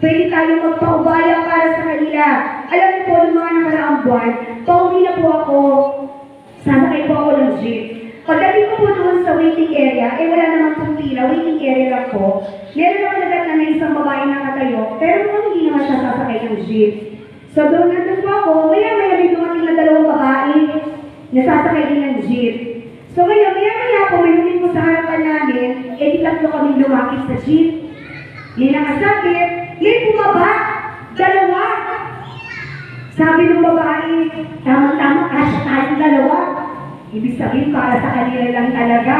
Pwede tayong magpaubaya para sa kanila. Alam niyo po, yung mga nakaraang buwan, pauwi na po ako. Sasakay po ako ng jeep. Pagdating ko po doon sa waiting area, wala naman pong pila, waiting area lang po. Meron ako nagat na isang babae na katayo, pero kung hindi naman siya sasakay ng jeep. So doon nandun po ako, maya-maya may dumating na dalawang babae na sasakay din ng jeep. So ngayon, maya-maya po, may lumit po sa harapan namin, di tatlo kami lumakit sa jeep. May nakasakit, may bumaba, dalawa. Sabi ng babae, tama-tama, kasya tayong dalawa. Ibig sabihin, para sa kanila lang talaga.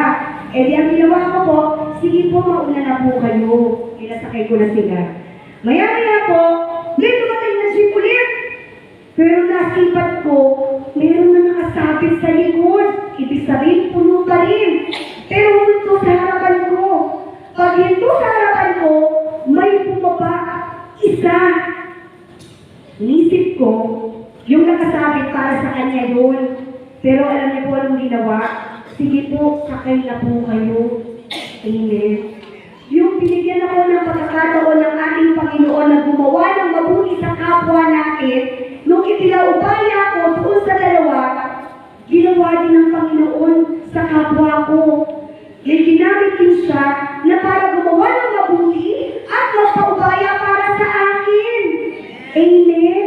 Di ang ginawa ko po, sige po, mauna na po kayo. Pinasakay ko na sila. Maya-maya po, may dumating na jeep ulit. Pero nasipat ko, meron na nakasabit sa likod. Ibig sabihin, puno pa rin. Pero ito sa harapan ko. Pag ito sa harapan ko, may bumaba. Isa. Inisip ko, yung nakasabit para sa kanya yun. Pero alam niyo po anong ginawa? Sige po, sakay na po kayo. Amen. Yung binigyan ako ng pagkakataon ng ating Panginoon na gumawa ng mabuti sa kapwa natin, nung itilaubaya ako doon sa dalawa, ginawa din ng Panginoon sa kapwa ko. May ginamit din siya na para gumawa ng mabuti at magpaubaya para sa akin. Amen.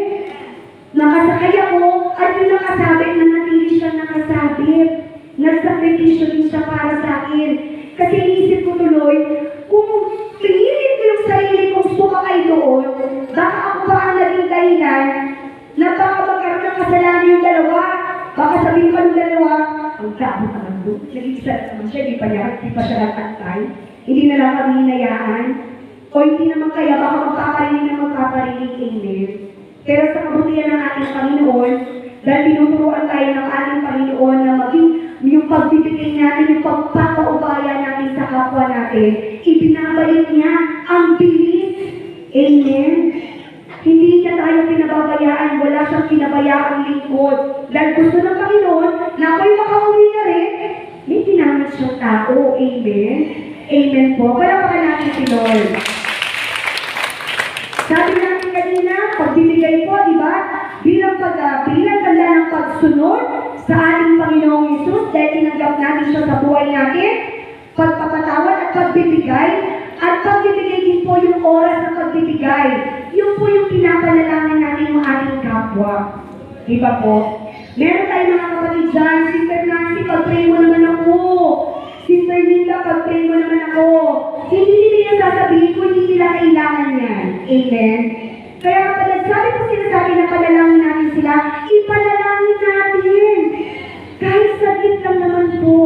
Nakasakay ako at yung nakasabit na natili siya nakasabit. Nagsakripisyo din siya para sa akin. Kasi inisip ko tuloy, kung pinilin ko yung sarili kong sumakay doon, baka ako ba ang naging dahilan na baka magkaroon ng kasalanan yung dalawa. Baka sabihin pa ng dalawa, ang gabo naman doon. Nag-isa naman siya, di pa siya nagtantay. Hindi na lang kami hinayaan. O hindi naman kaya, baka magpaparinig. Amen. Pero sa kabutihan ng ating Panginoon, dahil tinuturuan tayo ng ating Panginoon na maging yung pagbibigay natin, yung pagpapaubaya natin sa kapwa natin, ibinabalik niya ang bilis. Amen. Hindi niya tayo pinababayaan, wala siyang pinabayaang lingkod. Dahil gusto ng Panginoon na ako'y makauwi na rin, may ginamit siyang tao. Amen. Amen po. Palapakan natin si Lord. Sabi natin kanina, pagbibigay po, di ba? Bilang tanda ng pagsunod sa ating Panginoong Hesus, dahil tinanggap natin siya sa buhay natin, pagpapatawad at pagbibigay, at pagbibigay din po yung oras ng pagbibigay. Yun po yung pinapanalangin natin ng ating kapwa. Di ba po? Meron tayong mga kapatid dyan, Sister Nancy, pag-pray mo naman ako. Sister Linda, pag-pray mo naman ako. Hindi nila sasabihin ko, hindi nila kailangan yan. Amen? Kaya kapag sabi ko sinasabi na panalangin natin sila, ipanalangin natin. Kahit saglit lang naman po.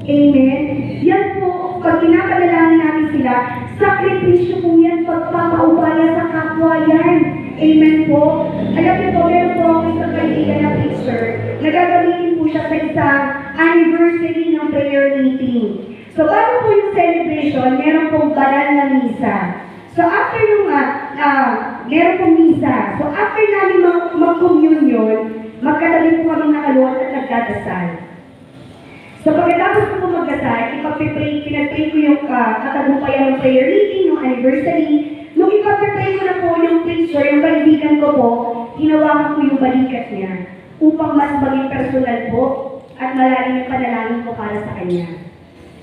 Amen? Yan po, pag pinapanalangin natin sila, sakripisyo po yan, pagpapaubaya sa kapwa yan. Amen po? Alam niyo po, meron po ako isang kaibigan na preacher na gagamitin po siya sa isang anniversary ng prayer meeting. So, bago po yung celebration, meron pong banal na misa. So, after yung, meron pong misa. So, after namin mag-communion, magkatabi po kami nakaluwas at nagdadasal. So, pagkatapos po magdasal, pinag-pray ko yung katagumpayan ng prayer meeting, yung anniversary. Nung ipag-pray ko na po yung preacher, yung kaibigan ko po, hinawakan ko yung balikat niya upang mas maging personal po at malalim yung panalangin ko para sa kanya.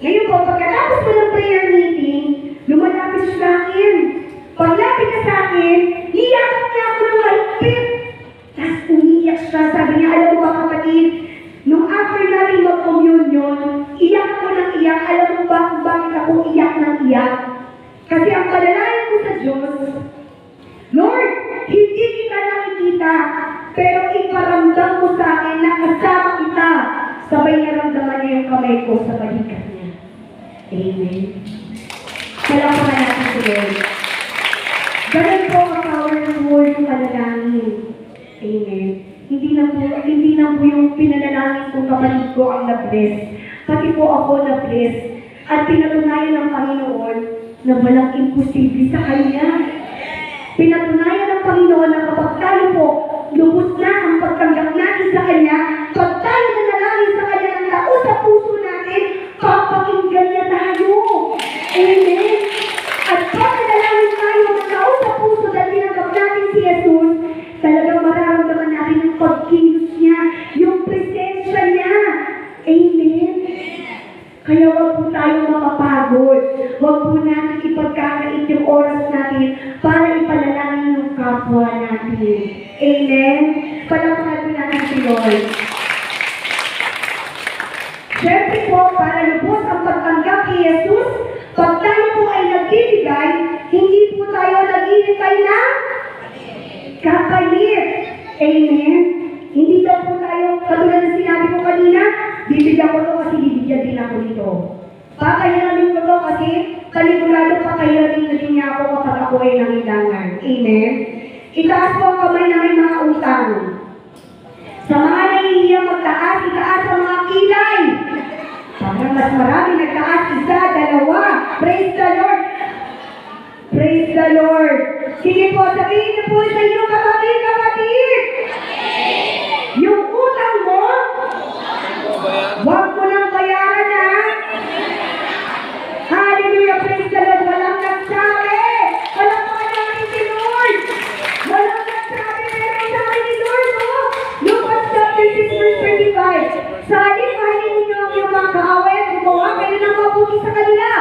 Ngayon po, pagkatapos po ng prayer meeting, lumalapit siya sa akin. Paglapit niya sa akin, hiyakap niya ako ng mahigpit. Tapos umiiyak siya, sabi niya, alam mo ba kapatid, nung after namin mag-communion, iyak ako ng iyak. Alam mo ba kung bakit ako iyak ng iyak? Kasi ang panalangin ko sa Diyos, Lord, hindi kita nakikita, pero iparamdam mo sa akin na kasama kita. Sabay naramdaman niya yung kamay ko sa balikat niya. Amen. Salamat natin si Lord. Ganun po ang powerful yung panalangin. Amen. Hindi na po yung pinanalangin kong kapatid ko ang na-bless. Pati po ako na-bless. At pinatunayan ng Panginoon na walang imposible sa Kanya. Pinatunayan ng Panginoon na kapag tayo po lubos na ang pagtanggap natin sa Kanya, pag tayo nanalangin sa Kanya ng tao sa puso natin, papakinggan niya tayo. Amen. At pag nanalangin tayo ng tao sa puso dahil tinanggap natin si Jesus, talagang mararamdaman natin yung pagkilos niya, yung presensya niya. Amen. Kaya huwag po tayong makapagod. Huwag po natin ipagkakait yung oras natin para ipanalangin yung kapwa natin. Amen? Palakpakan po natin si Lord. Siyempre po, para lubos ang pagtanggap kay Jesus, pag tayo po ay nagbibigay, hindi po tayo naghihintay na kapalit. Amen? Hindi daw po tayo, katulad na sinabi ko kanina, bibigyan ko to kasi bibigyan din ako nito. Pakahiramin ko to kasi kanigurado pakahiramin na din niya ako kapag ako ay nangilangan. Amen? Itaas po ang kamay na may mga utang. Sa mga nahihiya magtaas, itaas ang mga kilay. Parang mas marami nagtaas, isa, dalawa. Praise the Lord. Praise the Lord. Sige po, sabihin niyo po sa inyo kapatid. Yung utang mo, huwag mo nang bayaran na. Hallelujah, praise the Lord. Walang nagsabi. Walang natin si Lord. Walang nagsabi, pero sabi ni Lord, no? Lucas chapter 6 verse 25. Sa halip, mahalin ninyo ang iyong mga kaaway at gumawa kayo ng mabuti sa kanila.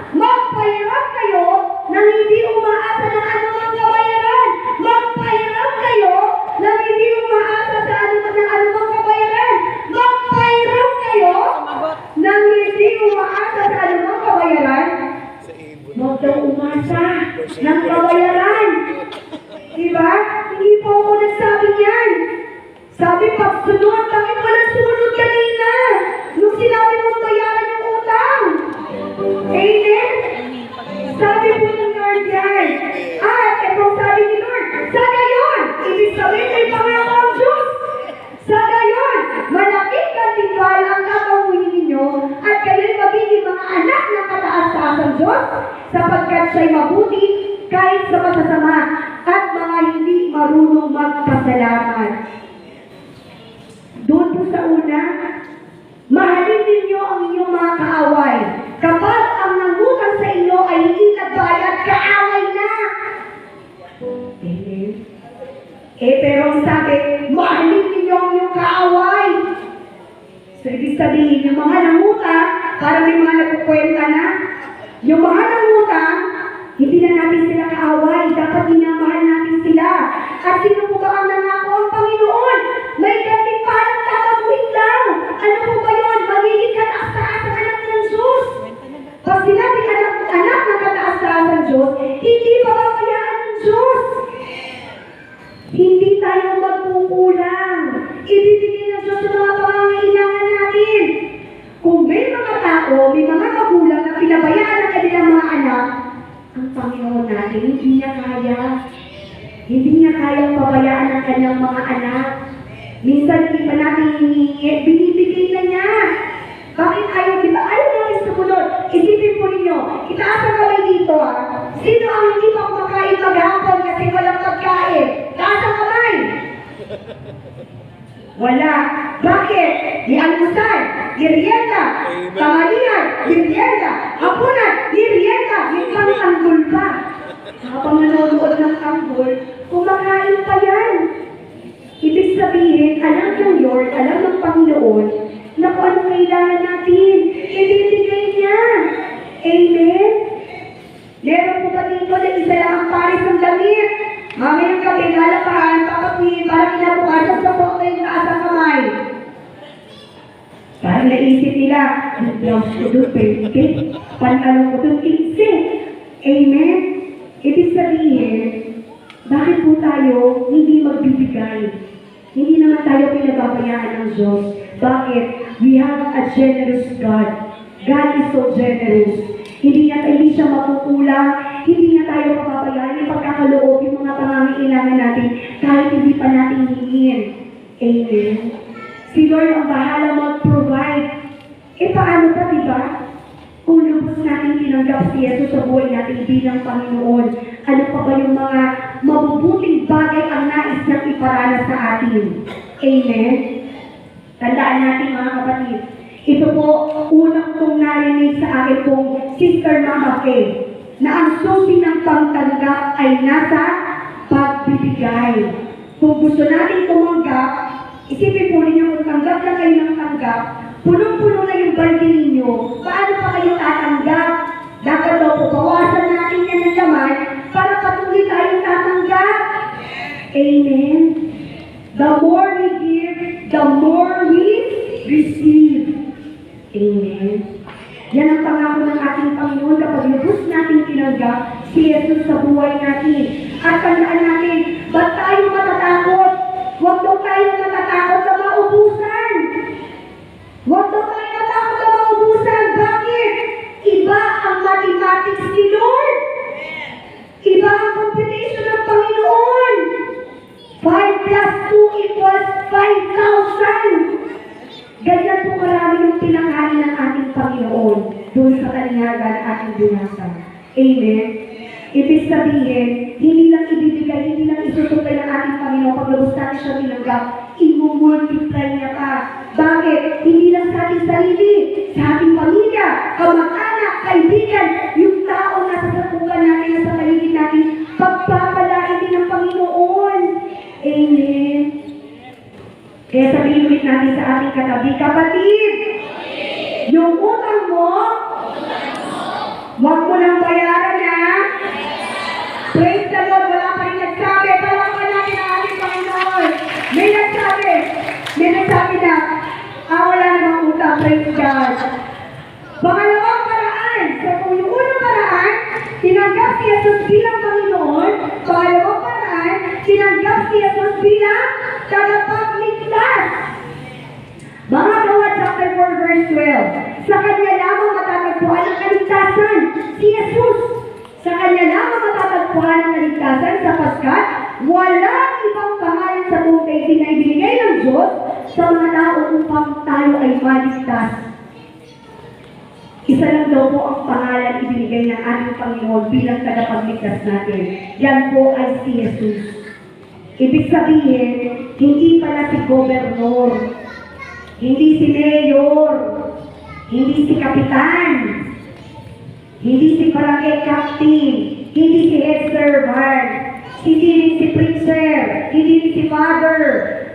Magpahirap kayo nang hindi umaasa ng anumang kabayaran. Magpahirap kayo nang hindi umaasa sa anumang kabayaran. Magpahirap kayo nang hindi umaasa sa anumang kabayaran. Huwag daw umasa ng kabayaran. Diba? Hindi po ako nagsabi niyan. Sabi, pagsunod, bakit walang sumunod kanina? Nung sinabi mong bayaran yung utang. Amen? Sabi po ng Lord yan. At itong sabi ni Lord, sa gayon, ibig sabihin may pangako ang Diyos. Sa gayon, malaking katiwala ang kakawin ninyo at kayo'y magiging mga anak ng kataas-taasang Diyos sapagkat siya'y mabuti kahit sa masasama at mga hindi marunong magpasalamat. Doon po sa una, mahalin ninyo ang inyong mga kaaway. Kapag ang nangutang sa inyo ay hindi nagbayad, kaaway na. Amen. Pero ang sabi, mahalin ninyo ang inyong kaaway. So, ibig sabihin, yung mga nangutang, para may mga nagkukwenta na, yung mga nangutang, hindi na natin sila kaaway. Dapat minamahal natin sila. At sino po ba ang nangako ang Panginoon? May ganit parang tatabuhin lang. Ano po ba yun? Magiging kataas-taas ang anak ng Diyos. Pag sinabi anak ng kataas-taas ng Diyos, hindi pababayaan ng Diyos. Hindi tayo magkukulang. Ibibigay ng Diyos sa mga pangangailangan natin. Kung may mga tao, may mga magulang na pinabayaan ang kanilang mga anak, ang Panginoon natin, hindi niya kaya. Hindi niya kayang pabayaan ang kanyang mga anak. Minsan hindi pa natin hinihingi, binibigay na niya. Bakit ayaw, di ba? Ayaw natin sumunod. Isipin po ninyo, itaas ang kamay dito Sino ang hindi pa kumakain maghapon kasi walang pagkain? Taas ang kamay. Wala. Bakit? Di almusal, di merienda, tanghalian, di merienda, hapunan, di merienda, may pang-tanggol pa. Habang nanonood ng tanggol, kumakain pa yan. Ibig sabihin, alam ng Lord, alam ng Panginoon, na kung anong kailangan natin, ibibigay niya. Amen? Meron po ba dito na isa lang ang pares ng damit? Mamayang gabi, lalapahan, papapihin, para kinabukasan sa po yung taas ang kamay. Parang naisip nila, ang blouse ko doon, 20, pantalon ko doon, 15. Amen? Ibig sabihin, bakit po tayo hindi magbibigay? Hindi naman tayo pinababayaan ng Diyos. Bakit? We have a generous God. God is so generous. Hindi siya makukulang, hindi niya tayo papabayaan yung pagkakaloob, yung mga pangangailangan natin, kahit hindi pa natin hingin. Amen. Si Lord ang bahala mag-provide. Paano pa, diba? Kung lubos natin tinanggap si Jesus sa buhay natin bilang Panginoon, ano pa ba yung mga mabubuting bagay ang nais niyang iparana sa atin? Amen? Tandaan natin mga kapatid, ito po, unang kong narinig sa akin pong Sister Mama Kay, na ang susi ng pagtanggap ay nasa pagbibigay. Kung gusto natin tumanggap, isipin po ninyo kung tanggap na kayo ng tanggap, punong-puno na yung balde ninyo, paano pa kayo tatanggap? Dapat daw po, bawasan natin yan ng laman para patuloy tayong tatanggap. Amen? The more we give, the more we receive. Amen. Yan ang pangako ng ating Panginoon kapag lubos natin tinanggap si Jesus sa buhay natin. At tandaan natin, ba't tayo matatakot? Huwag daw tayo matatakot na maubusan. Huwag daw tayo matatakot na maubusan. Bakit? Iba ang mathematics ni Lord. Iba ang computation ng Panginoon. 5 plus 2 equals 5,000. Ganyan po marami yung pinakain ng ating Panginoon doon sa kalinyagan ng ating binasa. Amen? Ibig sabihin, hindi lang ibibigay, hindi lang isusupply ng ating Panginoon pag lubos natin siya tinanggap, i-multiply niya pa. Bakit? Hindi lang sa ating sarili, sa ating pamilya, kamag-anak, kaibigan, yung tao na sa sapukan natin, na sa paligid natin, pagpapalain din ng Panginoon. Amen? Kaya sabihin ulit natin sa ating katabi, kapatid, yung utang mo, huwag mo nang bayaran na. Praise the Lord, wala pa rin nagsabi. Palawakan natin ang ating Panginoon. May nagsabi na, wala namang utang, praise God. Pangalawang paraan, so kung yung unang paraan, tinanggap si Jesus bilang Panginoon, pangalawang paraan, tinanggap si Jesus bilang tagapagligtas. Mga Gawa chapter 4 verse 12, sa Kanya lamang matatagpuan ang kaligtasan. Si Jesus, sa Kanya lamang matatagpuan ang kaligtasan sapagkat walang ibang pangalan sa buong daigdig na ibinigay ng Diyos sa mga tao upang tayo ay maligtas. Isa lang daw po ang pangalan ibinigay ng ating Panginoon bilang tagapagligtas natin. Yan po ay si Jesus. Ibig sabihin, hindi pala si gobernador, hindi si mayor, hindi si kapitan, hindi si barangay captain, hindi si head servant, hindi rin si preacher, hindi rin si father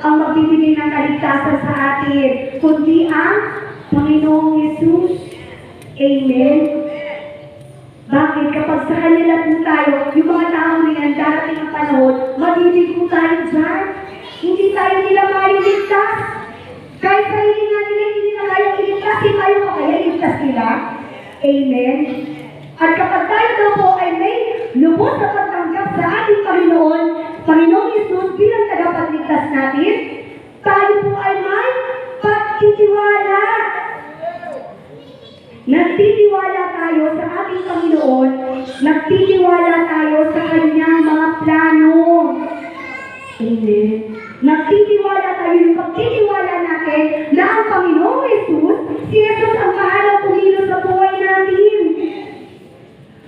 ang magbibigay ng kaligtasan sa atin, kundi ang Panginoong Jesus. Amen? Bakit? Kapag sa Kanya lang po tayo, yung mga tao niyan, darating ang panahon, madidigo tayo dyan. Hindi tayo nila maliligtas. Kahit sarili nga nila, hindi nila kayo iligtas, hindi tayo kaya iligtas nila. Amen? At kapag tayo daw po ay may lubos sa pagtanggap sa ating Panginoon, Panginoong Jesus bilang tagapagligtas natin, tayo po ay may pagtitiwala. Nagtitiwala tayo sa ating Panginoon, nagtitiwala tayo sa Kanyang mga plano. Amen. Nagtitiwala tayo, yung pagtitiwala natin na ang Panginoong Jesus, si Jesus ang bahalang kumilos sa buhay natin.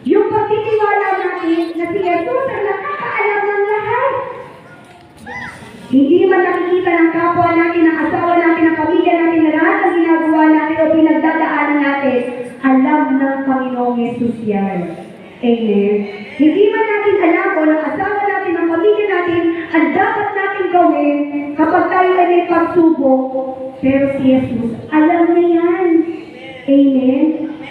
Yung pagtitiwala natin na si Jesus ang nakakaalam ng lahat. Hindi man nakikita ng kapwa natin, ng asawa natin, ng pamilya natin, na lahat ng ginagawa natin o pinagdadaanan natin, alam ng Panginoong Jesus yan. Amen. Hindi man natin alam o ng asawa natin, ng pamilya natin, ang dapat natin gawin kapag tayo ay may pagsubok. Pero si Jesus, alam na yan. Amen.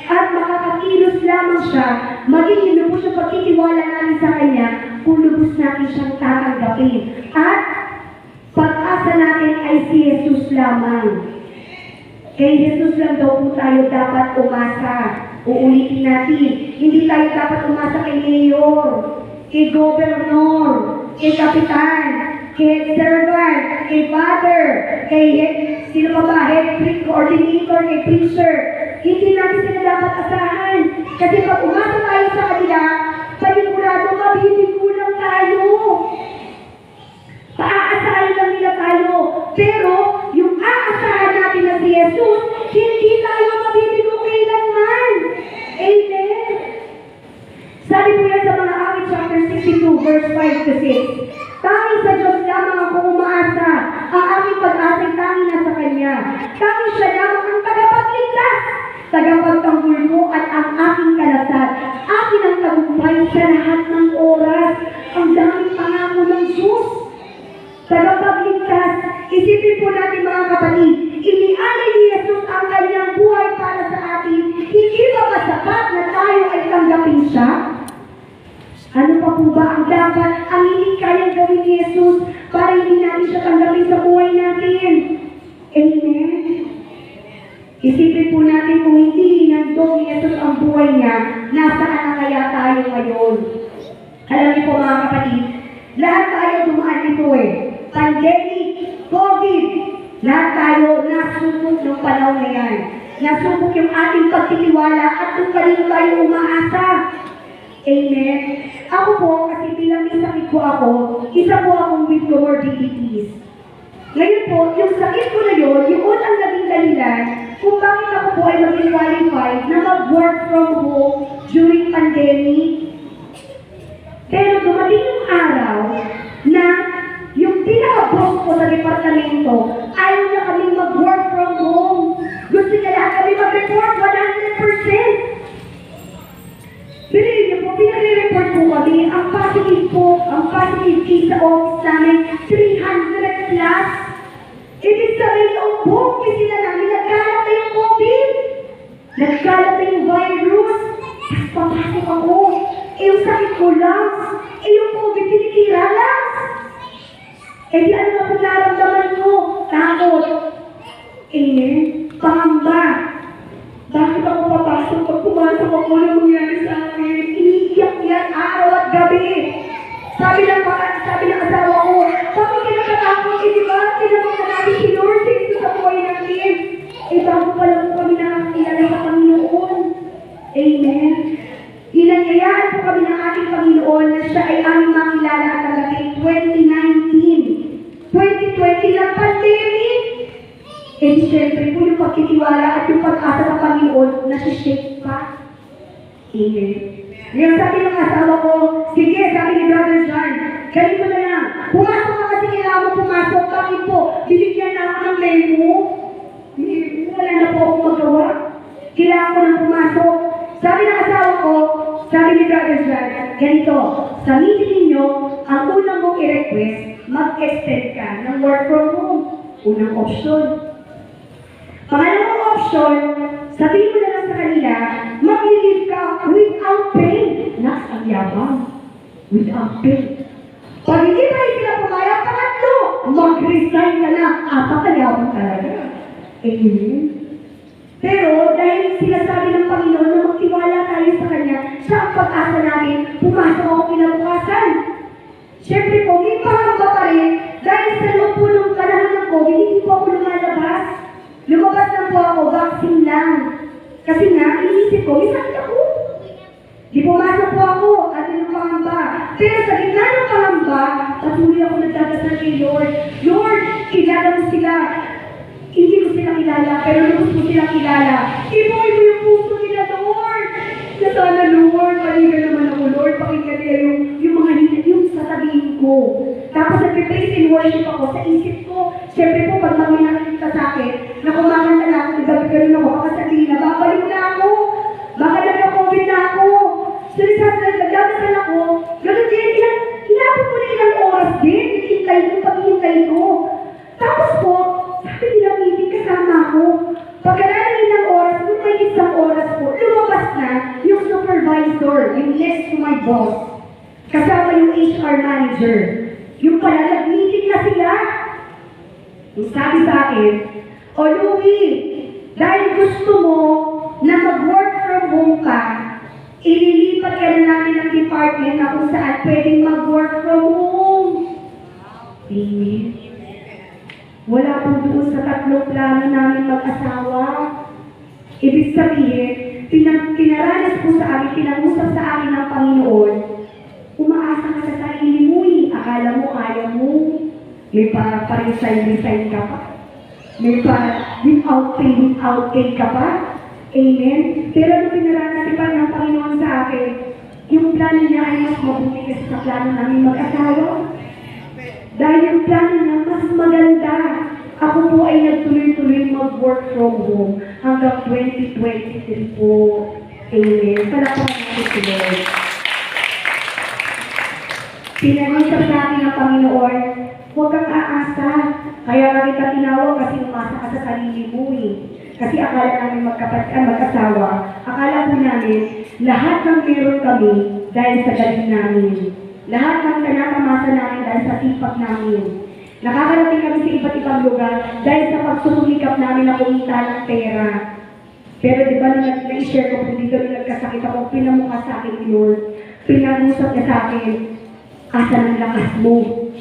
At makakakilos lamang siya, maging lubos yung pagtitiwala natin sa Kanya kung lubos natin siyang tatanggapin. At pag-asa natin ay si Jesus lamang. Kay Jesus lang daw po tayo dapat umasa. Uulitin natin, hindi tayo dapat umasa kay mayor, kay governor, kay kapitan, kay servant, kay father, kay sino pa ba, head priest, coordinator, kay preacher. Hindi natin sila dapat asahan. Kasi pag umasa tayo sa kanila, panigurado mabibigulang tayo. Paaasahan lang nila tayo. Pero yung aasahan natin na si Jesus, hindi tayo mabibigo kailanman. Amen. Sabi po yan sa mga awit chapter 62 verse 5 to 6. Tanging sa Diyos lamang ako umaasa. Ang aking pag-asa'y tanging nasa Kanya. Tanging siya lamang ang tagapagligtas, tagapagtanggol ko at ang aking kalasat. Akin ang tagumpay sa lahat ng oras. Ang daming pangako ng Diyos. Tagapagligtas. Isipin po natin mga kapatid, inialay ni Jesus ang kanyang buhay para sa atin. Hindi ba masapat na tayo ay tanggapin siya? Ano pa po ba ang dapat, ang hindi kayang gawin ni Jesus para hindi natin siya tanggapin sa buhay natin? Amen? Isipin po natin kung hindi hinandog ni Jesus ang buhay niya, nasaan na kaya tayo ngayon? Alam niyo po mga kapatid, lahat tayo dumaan ito Pandemic, COVID, lahat tayo nasubok ng panahon na yan. Nasubok yung ating pagtitiwala at kung kanino tayo umaasa. Amen. Ako po, kasi bilang may sakit ko ako, isa po akong with comorbidities. Ngayon po, yung sakit ko na yun, yung unang naging dahilan, kung bakit ako po ay maging qualified na mag-work from home during pandemic. Pero dumating yung araw na yung pinaka-boss ko sa departamento, ayaw niya kami mag-work from home. Gusto niya lahat kami mag-report 100%. Bilhin niyo po, pinag-report po kami, ang positive case sa office namin, 300 plus. Ibig sabihin, yung buong pisina namin, nagkalat na yung COVID. Nagkalat na yung virus. Tapos papasok ako. Yung sakit ko lang. Yung COVID, tinitira lang. Di ano na kung naramdaman ko? Takot. Pangamba. Bakit ako papasok pag pumasok ako na nangyari sa akin? Iniiyak yan araw at gabi. Sabi ng asawa ko, bakit ka natatakot? Di ba? Tinanong na natin si Lord dito sa buhay natin. Bago pa lang po kami nakakilala sa Panginoon. Amen. Inanyayaan po kami ng ating Panginoon na siya ay aming makilala at tanggapin 2019. 2020 lang pandemic. Siyempre po yung pagkitiwala at yung pag-asa sa Panginoon nasi-shake pa. Amen. Ngayon sabi ng asawa ko, sige, sabi ni Brother John, ganito na lang, pumasok ka kasi kailangan mo pumasok, bakit po? Binigyan na ako ng memo. Wala na po akong magawa. Kailangan ko nang pumasok. Sabi ng asawa ko, sabi ni Brother John, ganito, sa meeting ninyo, ang unang mong i-request, mag-extend ka ng work from home. Unang option. Pangalawang option, sabihin mo na lang sa kanila, mag-leave ka without pay. Ang yabang. Without pay. Pag hindi pa rin sila pumayag, pangatlo, mag-resign ka na. Apakayabang talaga. Amen. Pero dahil sinasabi ng Panginoon na magtiwala tayo sa Kanya, sa pag-asa natin, pumasok ako kinabukasan. Siyempre po, may pangamba pa rin, dahil sa loob po ng panahon ng COVID, hindi po ako lumalabas. Lumabas lang po ako, vaccine lang. Kasi nga, inisip ko, may sakit ako. Di pumasok po ako, at natin ng pangamba. Pero sa gitna ng pangamba, patuloy ako nagdadasal kay Lord. Lord, kilala mo sila. Hindi ko sila kilala, pero lubos mo sila kilala. Ibuhay mo yung puso nila, Lord. Na sana, Lord, palingan naman ako, Lord. Pakinggan nila yung mga yung sasabihin ko. Tapos nag-praise and worship ako sa isip ko. Siyempre po, pag may nakikita sa akin, na kumakanta na ako, nagagaling ako, baka sabihin na, babalik na ako. Baka nagka-COVID na ako. So, nagdadasal ako. Ganun din, hinapot ko na ilang oras din. Paghihintay ko. Tapos po, sabi nila, meeting kasama ako. Pagkaraan ng ilang oras, kung may isang oras po, lumabas na yung supervisor, yung next to my boss. Kasama yung HR manager. Yung pala, nag-meeting na sila. Yung sabi sa akin, O Louie, dahil gusto mo na mag-work from home ka, ililipat ka na namin ng department na kung saan pwedeng mag-work from home. Amen. Wala po doon sa tatlong plano namin mag-asawa. Ibig sabihin, pinaranas po sa amin, pinag-usap sa amin ng Panginoon, umaasa ka sa sarili mo eh. Akala mo, kaya mo. May pa-resign ka pa. May without pay ka pa. Amen? Pero nung pinaranas pa ng Panginoon sa akin, yung plano niya ay mas mabuti kasi sa plano namin mag-asawa. Dahil yung plano niya mas maganda. Ako po ay nagtuloy-tuloy mag-work from home hanggang 2023 po. Amen. Palakpakan natin si Lord. Pinag-usap sa akin ng Panginoon, huwag kang aasa. Kaya nga kita tinawag kasi umasa ka sa sarili mo eh. Kasi akala namin mag-asawa, akala po namin, lahat ng meron kami dahil sa galing namin. Lahat ng kanakamasa namin dahil sa sipag namin. Nakakarating kami sa iba't ibang lugar dahil sa pagsusumikap namin na kumita ng pera. Pero di ba na-share ko kung dito nagkasakit ako, pinamukha sa akin ni Lord. Pinag-usap niya sa akin, asa ng lakas mo,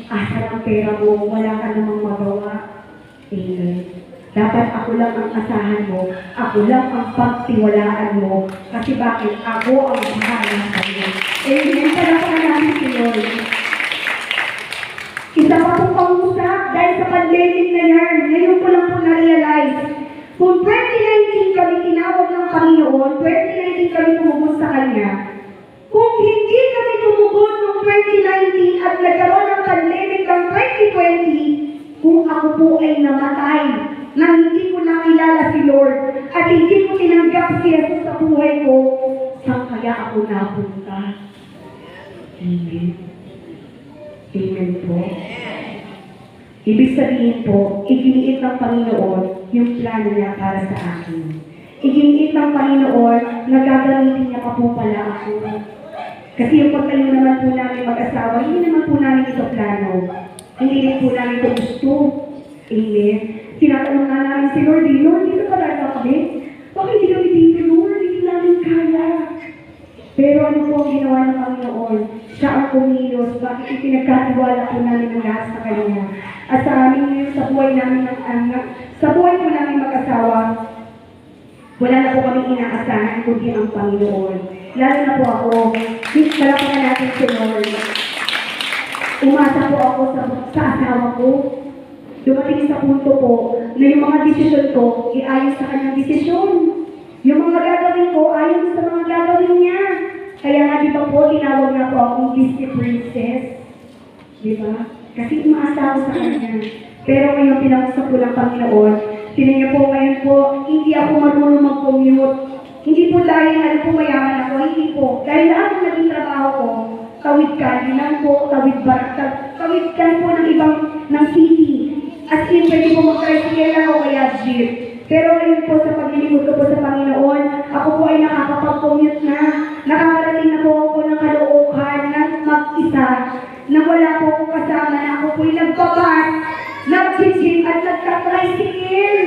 asa ng pera mo, wala ka namang magawa. Amen. Dapat ako lang ang asahan mo, ako lang ang pagtiwalaan mo, kasi bakit ako ang bahala sa iyo. Amen. Salamat namin si Lord. Isa pa pong pangusap dahil sa pandemic na yan, ngayon ko lang po na-realize. Kung 2019 kami tinawag ng Panginoon, 2019 kami tumugon sa Kanya, kung hindi kami tumugon noong 2019 at nagkaroon ng pandemic ng 2020, kung ako po ay namatay na hindi ko nakilala si Lord at hindi ko tinanggap si Jesus sa buhay ko, saan kaya ako napunta? Amen. Amen po. Ibig sabihin po, iginiit ng Panginoon yung plano niya para sa akin. Iginiit ng Panginoon na gagamitin niya pa po pala ako. Kasi yung pagtayo naman po namin mag-asawa, hindi naman po namin ito plano. Hindi rin po namin ito gusto. Amen. Tinatanong nga namin si Lord, Lord, dito pa talaga kami? Bakit hindi kami dito, Lord? Hindi namin kaya. Pero ano po ang ginawa ng Panginoon? Siya ang kumilos. Bakit ipinagkatiwala po namin ang lahat sa Kanya? At sa amin ngayon, sa buhay namin ng anak, sa buhay po namin mag-asawa, wala na po kami inaasahan kundi ang Panginoon. Lalo na po ako, palapakan natin si Lord. Umasa po ako sa asawa ko. Dumating sa punto po na yung mga desisyon ko, iayon sa kanyang desisyon. Yung mga gagawin ko, ayon sa mga gagawin niya. Kaya nga, di ba po, tinawag na po akong Disney Princess. Di ba? Kasi umaasa ako sa kanya. Pero ngayon, pinag-usap ko ng Panginoon. Tinan niyo po, ngayon po, hindi ako marunong mag-commute. Hindi po dahil ano po mayaman ako, hindi po. Dahil lahat ng naging trabaho ko, tawid lang po, tawid po ng ibang, ng city. At in, pwede po mag-tricycle lang o kaya jeep. Pero ngayon po sa paglilingkod ko po sa Panginoon, ako po ay nakakapag-commute na. Nakakarating na po ako ng Caloocan na mag-isa, na wala po akong kasama na ako po'y nagbabat, nag-jeep at nagka-tricycle.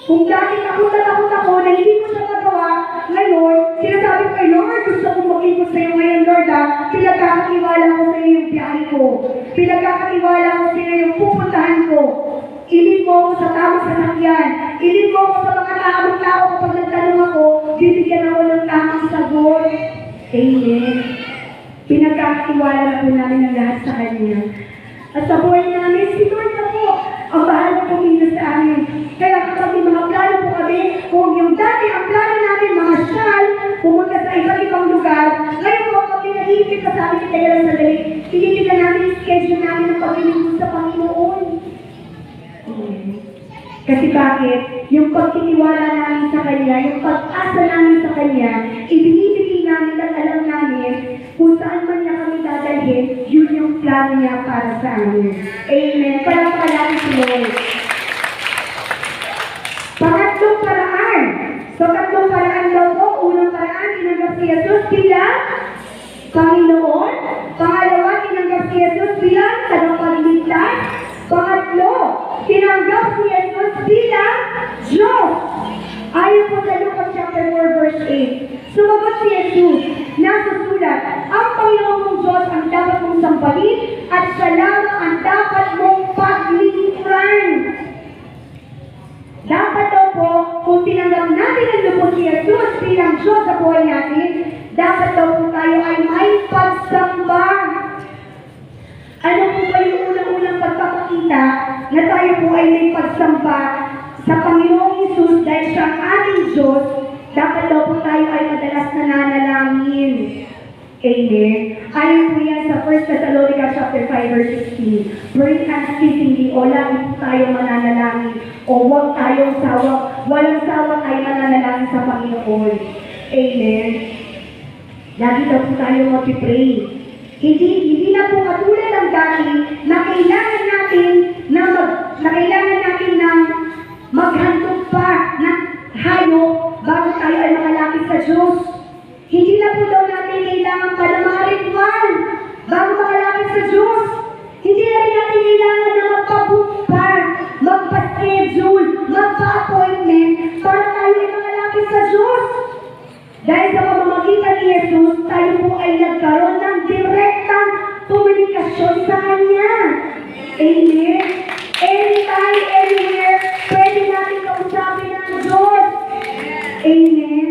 Kung dati takot ako na hindi ko siya magawa, ngayon, sinasabi ko kay Lord, gusto kong mag-ikot sa iyo ngayon, Lord, pinagkakatiwala ko sa iyo yung biyahe ko. Pinagkakatiwala ko sa iyo yung pupuntahan ko. Ilid mo ako sa tamang sasakyan. Ilid mo ako sa mga tamang tao kapag nagtanong ako, bibigyan ako ng tamang sagot. Amen. ipinagkakatiwala na po namin ang lahat sa Kanya. At sa buhay namin, si Lord na po ang bahala po minsan sa amin. Kaya kapag may mga plano po kami, kung yung dati ang plano namin, mga syal, pumunta sa iba't ibang lugar, ngayon po kami nag-iipit ka sa amin, kaya lang sandali, tinitignan namin yung schedule namin ng paglilingkod sa Panginoon. Kasi bakit? Yung pagtitiwala namin sa Kanya, yung pag-asa namin sa Kanya, ibinibigay namin at alam namin kung saan man niya kami dadalhin, yun yung plano niya para sa amin. Amen. Palapalaki si Lord. Pangatlong paraan. So, tatlong paraan daw po. Unang paraan, tinanggap si Jesus bilang Panginoon. Pangalawa, tinanggap si Jesus bilang tagapagligtas. Pangatlo, tinanggap si Jesus bilang Diyos. Ayon po sa Lucas chapter 4 verse 8. Sumagot si Jesus, nasusulat, ang Panginoon mong Diyos ang dapat mong sambahin at siya lamang ang dapat mong paglingkuran. Dapat daw po, kung tinanggap natin ang lubos si Jesus bilang Diyos sa buhay natin, dapat daw po tayo ay may pagsamba. Ano po ba yung unang-unang pagpapakita na tayo po ay may pagsamba sa Panginoong Hesus dahil siya ang ating Diyos? Dapat daw po tayo ay madalas nananalangin. Amen. Ayon po yan sa 1 Thessalonians chapter 5 verse 16. Pray unceasingly, o lagi po tayo mananalangin, o huwag tayong sawa, walang sawa tayo mananalangin sa Panginoon. Amen. Lagi daw po tayo mag-pray. Hindi na po katulad ng dati na kailangan natin ng maghandog pa ng hayop bago tayo ay makalapit sa Diyos. Hindi na po daw natin kailangan pa ng mga ritual bago makalapit sa Diyos. Hindi na rin natin kailangan na magpa-book pa, magpa-schedule, magpa-appointment para tayo ay makalapit sa Diyos. Dahil sa pamamagitan ni Jesus, tayo po ay nagkaroon ng direktang komunikasyon sa Kanya. Amen. Anytime, anywhere, pwede natin kausapin ang Diyos. Amen.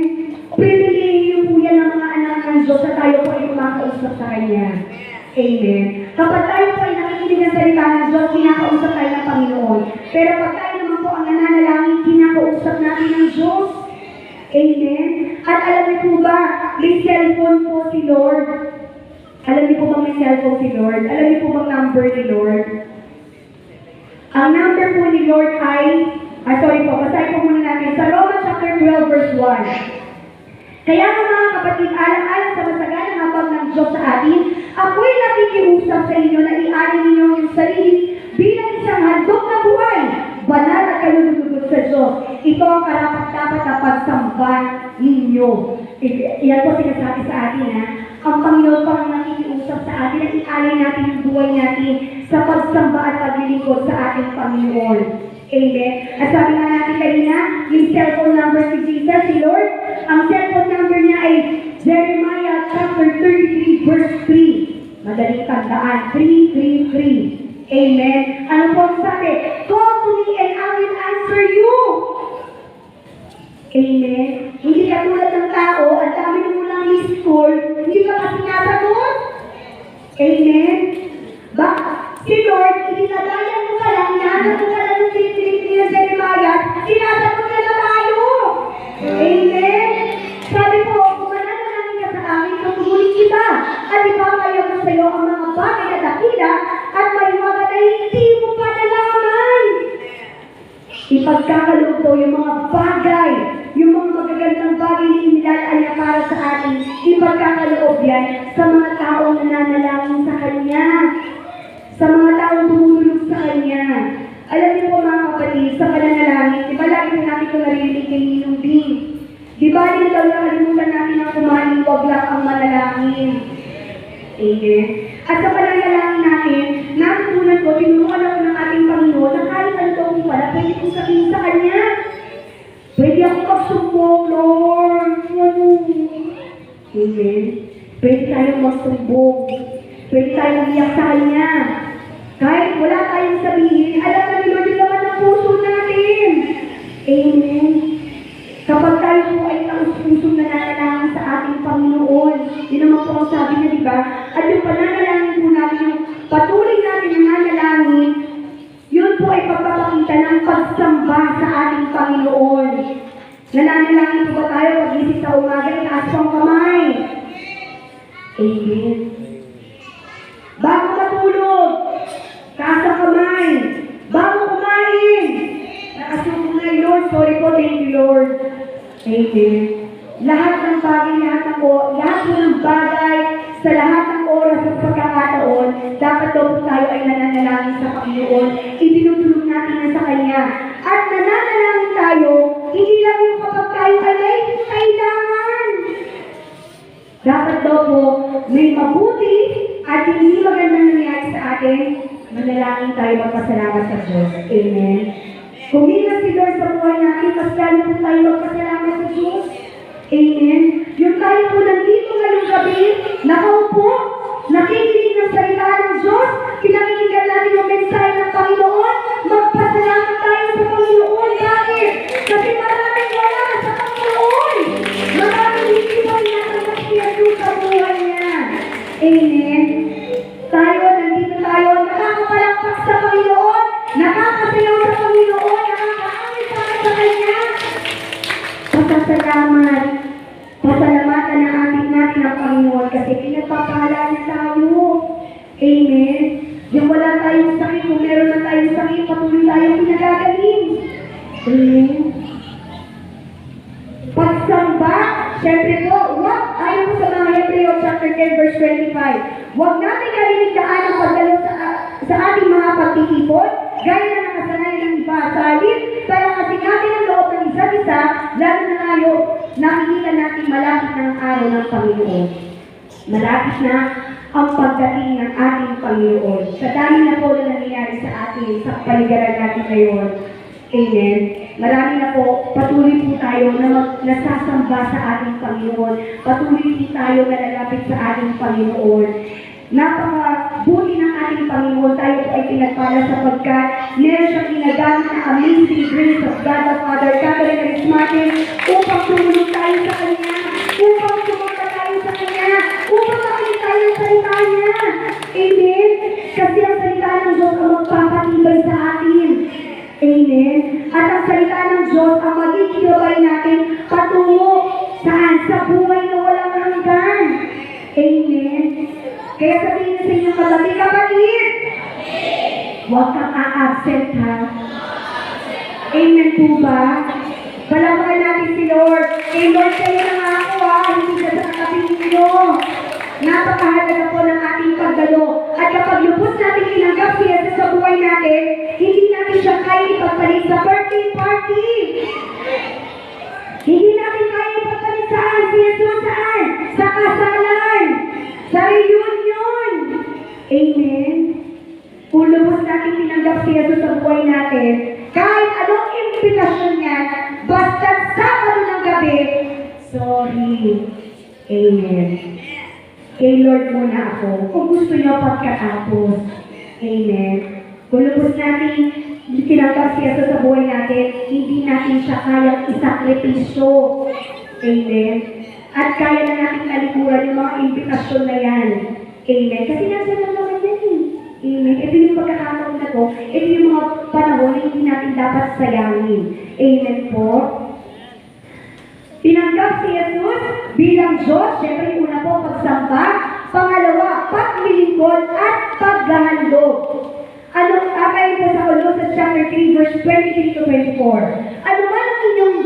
Privilegyo po yan ng mga anak ng Diyos na tayo po ay kumakausap sa Kanya. Amen. Kapag tayo po ay nakikinig ng salita ng Diyos, kinakausap tayo ng Panginoon. Pero pag tayo naman po ang nananalangin, kinakausap natin ng Diyos. Amen. At alam niyo po ba, may cellphone po si Lord. Alam niyo po ba may cellphone si Lord? Alam niyo po bang number ni Lord? Ang number po ni Lord ay, basahin po muna natin sa Romans chapter 12 verse 1. Kaya mga kapatid, alang-alang sa masaganang habag ng Diyos sa atin, ako'y nakikiusap sa inyo na i-ari ninyo yung sarili bilang isang handog na buhay, banal at kalulugot sa Diyos. Ito ang karapat-dapat na pagsamba ninyo. Yan po sinasabi sa atin, ha? Ang Panginoon pang nakikiusap sa atin at i-alay natin yung buhay natin sa pagsamba at paglilingkod sa ating Panginoon. Amen. At sabi nga natin kanina, yung cellphone number si Jesus, si Lord, ang cellphone number niya ay Jeremiah chapter 33 verse 3. Madaling tandaan, 333. Amen. Ano po ang sabi? Call to me and I will answer you. Amen. Hindi ka tulad ng tao, ang dami mo lang miss call, hindi ka kasi nasagot. Amen. Si Lord, itinagayan mo ka lang, inahanap mo ka lang ng pinipili ng Jeremiah, sinasagot ka na tayo. Amen. Sabi po, kung mananalangin ka sa amin, tutulungan kita, at ipapayag mo sa iyo ang mga bagay na dakila, at may mga na hindi mo pa nalaman. Ipagkakaloob to yung mga bagay, yung mga magagandang bagay na inilalaan niya para sa atin, ipagkakaloob yan sa mga taong nananalangin sa Kanya, sa mga taong tumulong sa Kanya. Alam niyo po mga kapatid, sa pananalangin, di ba lagi po natin ito narinig kay Ninong Bing? Di ba rin daw nakalimutan natin ang kumain, wag lang ang manalangin. Amen. At sa pananalangin natin, natutunan ko, tinuruan ako ng ating Panginoon na kahit ano daw po pala, pwede kong sabihin sa Kanya. Pwede ako magsumbong, Lord. Amen. Pwede tayong magsumbong. Pwede tayong umiyak sa Kanya. Kahit wala tayong sabihin, alam na ni Lord yung laman ng puso natin. Amen. Kapag tayo po ay taus-pusong nananalangin sa ating Panginoon, yun naman po ang sabi niya, di ba? At yung pananalangin Nananalangin po ba tayo pag-isip sa umaga, itaas po ang kamay? Amen. Bago matulog, taas ang kamay. Bago kumain, nakasuko na, Lord, sorry po, thank you, Lord. Amen. Lahat ng bagay, lahat ng bagay, sa lahat ng oras at pagkakataon, dapat daw po tayo ay nananalangin sa Panginoon. Itinutulog natin na sa Kanya. At nananalangin tayo, hindi lang yung kapag tayo ay may kailangan. Dapat daw po, may mabuti at hindi magandang nangyari sa atin, manalangin tayo magpasalamat sa Diyos. Amen. Kung hindi na si Lord sa buhay natin, mas lalo po tayo magpasalamat sa Diyos. Amen. Yung tayo po nandito ngayong gabi, nakaupo, nakikinig ng salita ng Diyos, pinakikinggan natin yung mensahe ng Panginoon, magpasalamat tayo sa Panginoon. Bakit? Kasi maraming wala sa Panginoon. Maraming hindi pa nakakas si Jesus sa buhay niya. Amen. Tayo, nandito tayo, nakakapalakpak sa Panginoon, nakakasayaw sa Panginoon, nakakaamit sa Kanya. Pasasalamat. Pasalamatan na ating natin ang Panginoon kasi pinagpapahala na tayo. Amen. Yung wala tayong sakit, kung meron na tayong sakit, patuloy tayong pinagagaling. Amen. Pagsamba, syempre po, ayon po sa mga Hebreo chapter 10 verse 25, huwag natin kaliligtaan ang pagdalo sa ating mga pagtitipon, gaya na nakasanayan ng iba sa halip, para kasi natin ang loob ng isa't isa, lalo na tayo, nakikita natin malapit na ang araw ng Panginoon. Malapit na ang pagdating ng ating Panginoon. Sa dami na po na nangyayari sa atin, sa paligiran natin ngayon. Amen. Marami na po, patuloy po tayo na nasasamba sa ating Panginoon. Patuloy po tayo na lalapit sa ating Panginoon. Napakabuti ng ating Panginoon, tayo po ay pinagpala sapagkat meron siyang ginagamit na amazing grace of God the Father, Catholic Charismatic, upang tumulong tayo sa Kanya, upang sumunta tayo sa Kanya, upang makinig tayo sa salita niya. Amen? Kasi ang salita ng Diyos ang magpapatibay sa atin. Amen? At ang salita ng Diyos ang magiging gabay natin patungo saan? Sa buhay na walang hanggan. Amen? Kaya sabihin niyo sa inyong katabi, kapatid, huwag kang a-absent ha. Amen po ba? Palawakan natin si Lord. Lord, kayo na nga ako ha, hindi ka sa katabi ninyo. Napakahalaga po ng ating pagdalo. At kapag lubos natin tinanggap si Jesus sa buhay natin, hindi natin siya kaya ipagpalit sa birthday party. Hindi natin kaya ipagpalit saan? Si Jesus saan? Sa kasalan. Sa reunion. Amen. Kung lubos natin tinanggap si Jesus sa buhay natin, kahit anong imbitasyon niya, basta Sabado ng gabi, sorry. Amen. Kay Lord muna ako. Kung gusto niyo pagkatapos. Amen. Kung lubos natin tinanggap si Jesus sa buhay natin, hindi natin siya kayang isakripisyo. Amen. At kaya na natin talikuran yung mga imbitasyon na yan. Amen. Kasi nasa lang naman yan eh. Amen. Ito yung pagkakataon na to. Ito yung mga panahon na hindi natin dapat sayangin. Amen po. Tinanggap si Jesus bilang Diyos. Siyempre, una po, pagsamba. Pangalawa, paglilingkod at paghahandog. Ano, kayo po sa Colossians chapter 3, verse 23 to 24. Ano man ang inyong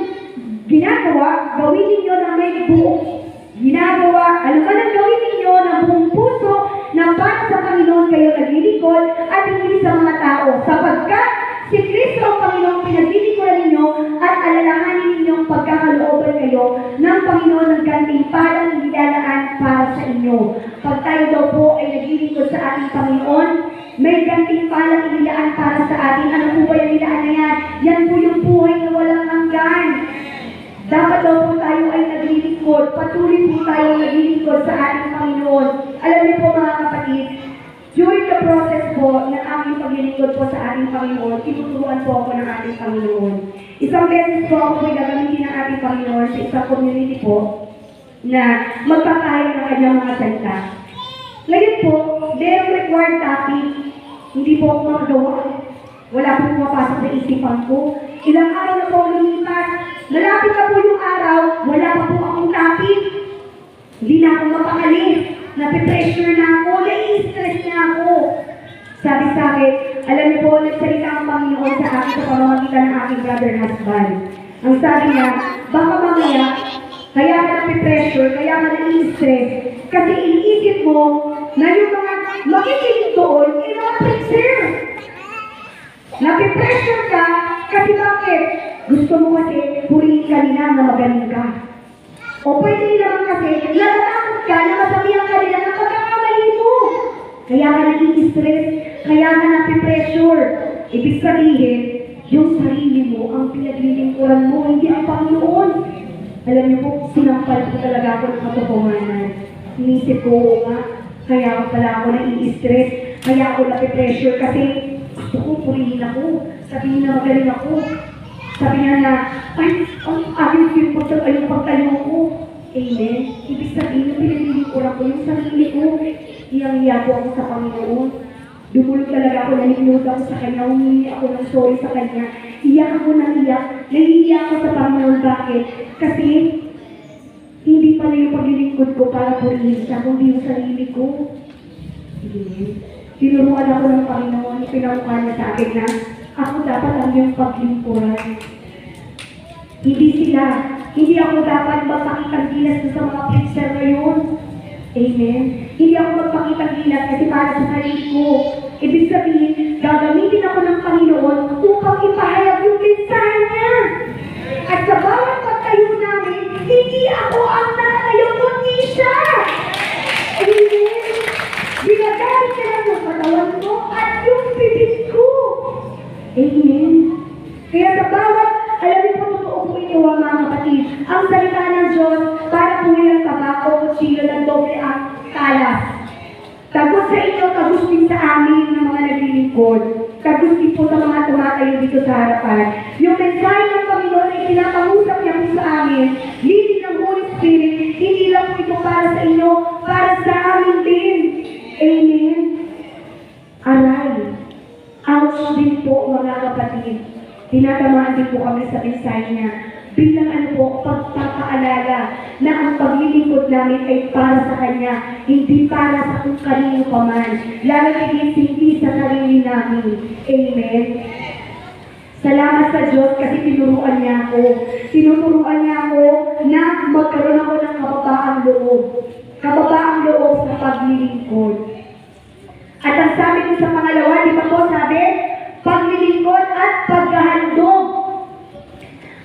ginagawa, gawin ninyo na may buong ginagawa. Ano man ang gawin ninyo ng buong puso na para sa Panginoon kayo naglilingkod at hindi sa mga tao. Sapagkat si Kristo ang Panginoon pinaglilingkuran ninyo at alalahanin ninyong pagkakalooban kayo ng Panginoon ng gantimpalang nilalaan para sa inyo. Pag tayo daw po ay naglilingkod sa ating Panginoon, may gantimpalang nilaan para sa atin. Ano po ba yung nilaan na yan? Yan po yung buhay na walang hanggan. Dapat daw po tayo ay naglilingkod. Patuloy po tayo naglilingkod sa ating Panginoon. Alam niyo po mga kapatid, during the process po ng aming paglilingkod po sa ating Panginoon, tinuturuan po ako ng ating Panginoon. Isang beses po ako ay gagamitin ng ating Panginoon sa isang community po na magpapahayag ng kanyang mga salita. Ngayon po, merong required topic, hindi po ako makagawa. Wala po pumapasok sa isipan ko. Ilang araw na po lumipas, malapit na po napipressure na ako, nai-stress na ako. Sabi sa akin, alam niyo po, nagsalita ang Panginoon sa akin sa pamamagitan ng aking brother husband. Ang sabi niya, baka mamaya, kaya ka napipressure, kaya ka nai-stress, kasi iniisip mo na yung mga makikinig doon, ay mga preacher. Napipressure ka, kasi bakit? Gusto mo kasi purihin ka nila na magaling ka. O pwede naman kasi, natatakot ka na masabihan ka nila ng pagkakamali mo. Kaya ka nai-stress, kaya ka napipressure. Ibig sabihin, yung sarili mo, ang pinaglilingkuran mo, hindi ang Panginoon. Alam niyo po, sinampal ko talaga ako ng katotohanan. Inisip ko, oo nga, kaya ako pala ako nai-stress, kaya ako napipressure kasi gusto ko purihin ako, sabihin na magaling ako. Sabi niya na, ay, ang aking simple ay yung pagtayo ko. Amen. Ibig sabihin, yung pinaglilingkuran ko yung sarili ko. Iyang-iya ko ako sa Panginoon. Dumulog talaga ako, naninuod ako sa Kanya, humingi ako ng sorry sa Kanya. Iyak ako ng iyak, nahihiyak ako sa Panginoon. Bakit? Kasi, hindi pala yung paglilingkod ko para purihin siya, kundi yung sarili ko. Amen. Tinuruan ako ng Panginoon, pinaukan niya sa akin na ako dapat ang yung paglingkuran. Hindi sila. Hindi ako dapat magpakitang gilas sa mga preacher ngayon. Amen. Hindi ako magpakitang gilas kasi para sa sarili ko. Ibig sabihin, gagamitin ako ng Panginoon upang ipahayag yung mensahe niya. At sa bawat pagtayo namin, hindi ako ang nakatayo, kundi siya. Amen. Ginagamit ka lang yung katawan mo at yung bibig ko. Amen. Kaya sa bawat, alam niyo po, totoo po ito mga kapatid. Ang salita ng Diyos, para po yung tabako, kutsilo ng doble ang talas. Tagot sa inyo, tagot din sa amin ng mga naglilingkod. Tagot din po sa mga tumatayo dito sa harapan. Yung mensahe ng Panginoon ay pinapangusap niya po sa amin. Leading ng Holy Spirit, hindi lang po ito para sa inyo, para sa amin din. Amen. Aray. Ouch din po mga kapatid. Tinatamaan din po kami sa mensahe niya. Bilang ano po, pagpapaalala na ang paglilingkod namin ay para sa Kanya, hindi para sa kung kanino pa man. Lalo hindi sa sarili namin. Amen. Salamat sa Diyos kasi tinuruan niya ako. Tinuturuan niya ako na magkaroon ako ng kababaang loob. Kababaang loob sa paglilingkod. At ang sabi ko sa pangalawa, di ba po sabi? Paglilingkod at paghahandog.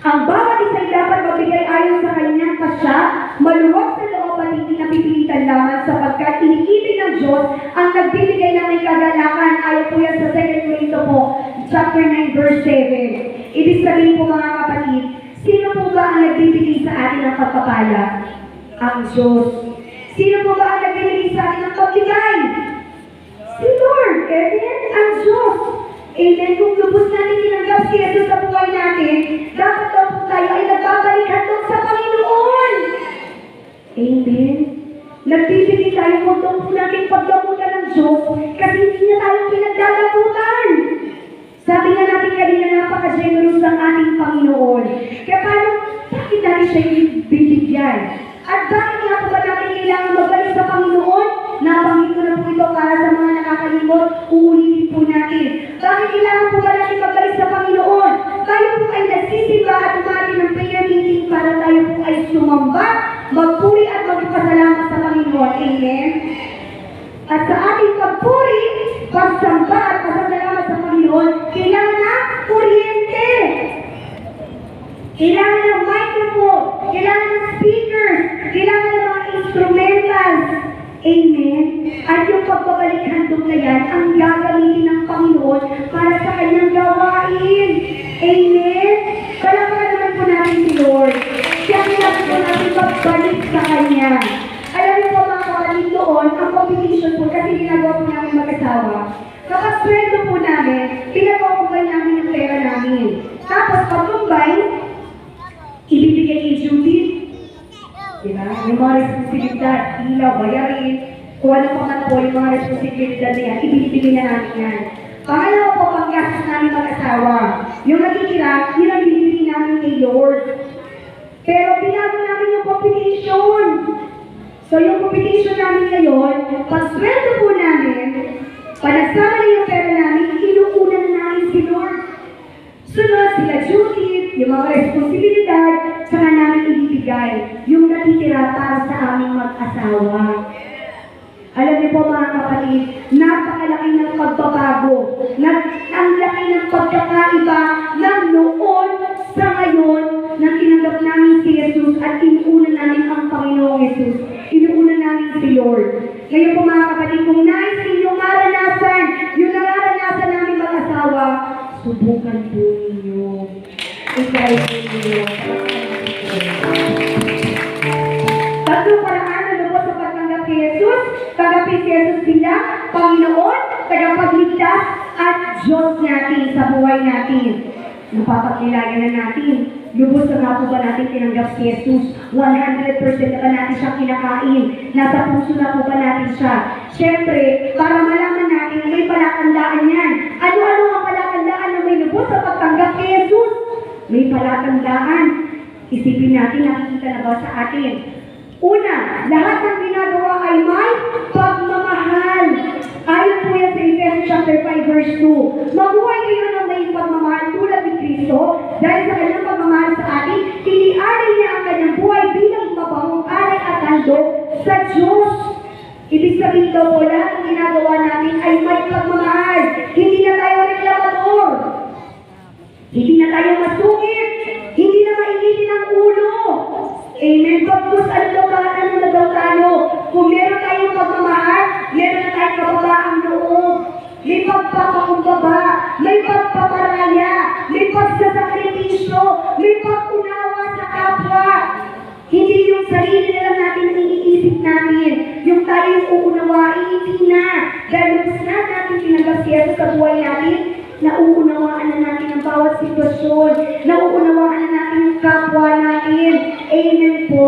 Ang bawat isa'y dapat magbigay ayon sa kanyang pasya, maluwag sa loob at hindi napipilitan lamang sapagkat iniibig ng Diyos ang nagbibigay ng may kagalakan. Ayon po yan sa 2 Corinto po, chapter 9, verse 7. Ibig sabihin po mga kapatid, sino po ba ang nagbibigay sa atin ng pagpapala? Ang Diyos. Sino po ba ang nagbibigay sa atin ng pagbigay? Si Lord. Amen? Ang Diyos. Amen. Kung lubos natin tinanggap si Jesus sa buhay natin, dapat daw po tayo ay nagbabalik handog sa Panginoon. Amen. Nagbibigay tayo kung doon po natin pagdamutan ng Diyos kasi hindi niya tayo pinagdadamutan. Sabi nga natin kanina, napaka-generous ng ating Panginoon. Kaya paano, bakit natin siya bibigyan? At bakit nga po ba natin kailangan magbalik sa Panginoon? Nabanggit ko na po ito para sa mga nakakalimot, uulitin po natin. Bakit kailangan po ba natin magbalik sa Panginoon? Tayo po ay nagsisimba at umati ng prayer meeting para tayo po ay sumamba, magpuri at magpasalamat sa Panginoon. Amen? At sa ating pagpuri, pagsamba at pasasalamat sa Panginoon, kailangan na kuryente. Kailangan ng microphone, kailangan ng speakers, kailangan ng mga instrumentals. Amen. At yung pagbabalik handog na yan, ang gagamitin ng Panginoon para sa kanyang gawain. Amen. Palakpakan naman po natin si Lord. Siya kailangan po natin magbalik sa Kanya. Alam niyo po mga kapatid doon, ang competition po kasi ginagawa po namin mag-asawa. Kapag sweldo po namin, pinag-combine namin yung pera namin. Tapos pag-combine, ibibigay kay Judith. Diba? Yung mga responsibilidad, ilaw, bayarin, kung ano pa man po yung mga responsibilidad na yan, ibibigay na namin yan. Pangalawa po, pag-gastos namin mag-asawa. Yung natitira, yun ang binibigay namin kay Lord. Pero binago namin yung competition. So yung competition namin ngayon, pag sweldo po namin, pag nagsama na yung pera namin, inuuna na namin si Lord. Sunod sila duty, yung mga responsibilidad, saka namin ibibigay yung natitira para sa aming mag-asawa. Alam niyo po mga kapatid, napakalaki ng pagbabago, ang laki ng pagkakaiba ng noon sa ngayon na tinanggap namin si Jesus at inuuna namin ang Panginoong Jesus. Inuuna namin si Lord. Ngayon po mga kapatid, kung nais ninyong maranasan, yung nararanasan namin mag-asawa, subukan po ninyo. Ikay po ninyo. Tatlong paraan na lubos sa pagtanggap kay Jesus, tanggapin si Jesus bilang Panginoon, tagapagligtas at Diyos natin sa buhay natin. Napapagnilayan na natin. Lubos na nga po ba natin tinanggap si Jesus? 100% na ba natin siya kinakain? Nasa puso na po ba natin siya? Siyempre, para malaman natin na may palatandaan yan. Ano-ano ang palatandaan na may lubos sa pagtanggap kay Jesus? May palatandaan. Isipin natin, nakikita na ba sa atin? Una, lahat ng ginagawa ay may pagmamahal. Ayon po yan sa Ephesians chapter 5 verse 2. Mabuhay kayo ng may pagmamahal tulad ni Kristo dahil sa kanyang pagmamahal sa atin, inialay niya ang kanyang buhay bilang mabangong alay at handog sa Diyos. Ibig sabihin daw po, lahat ng ginagawa natin ay may pagmamahal. Hindi na tayo reklamador. Hindi na tayo masungit. Hindi na mainitin ang ulo. Amen. Pagkus, ano na daw tayo? Kung meron tayong pagmamahal, meron na tayong kababaang loob. May pagpapakumbaba, may pagpaparaya, may pagsasakripisyo, may pag-unawa sa kapwa. Hindi yung sarili na lang natin ang iniisip natin. Yung tayo yung uunawain, hindi na. Dahil lubos na natin tinanggap si Jesus sa buhay natin, nauunawaan na natin ang bawat sitwasyon, nauunawaan na natin ang kapwa natin. Amen po.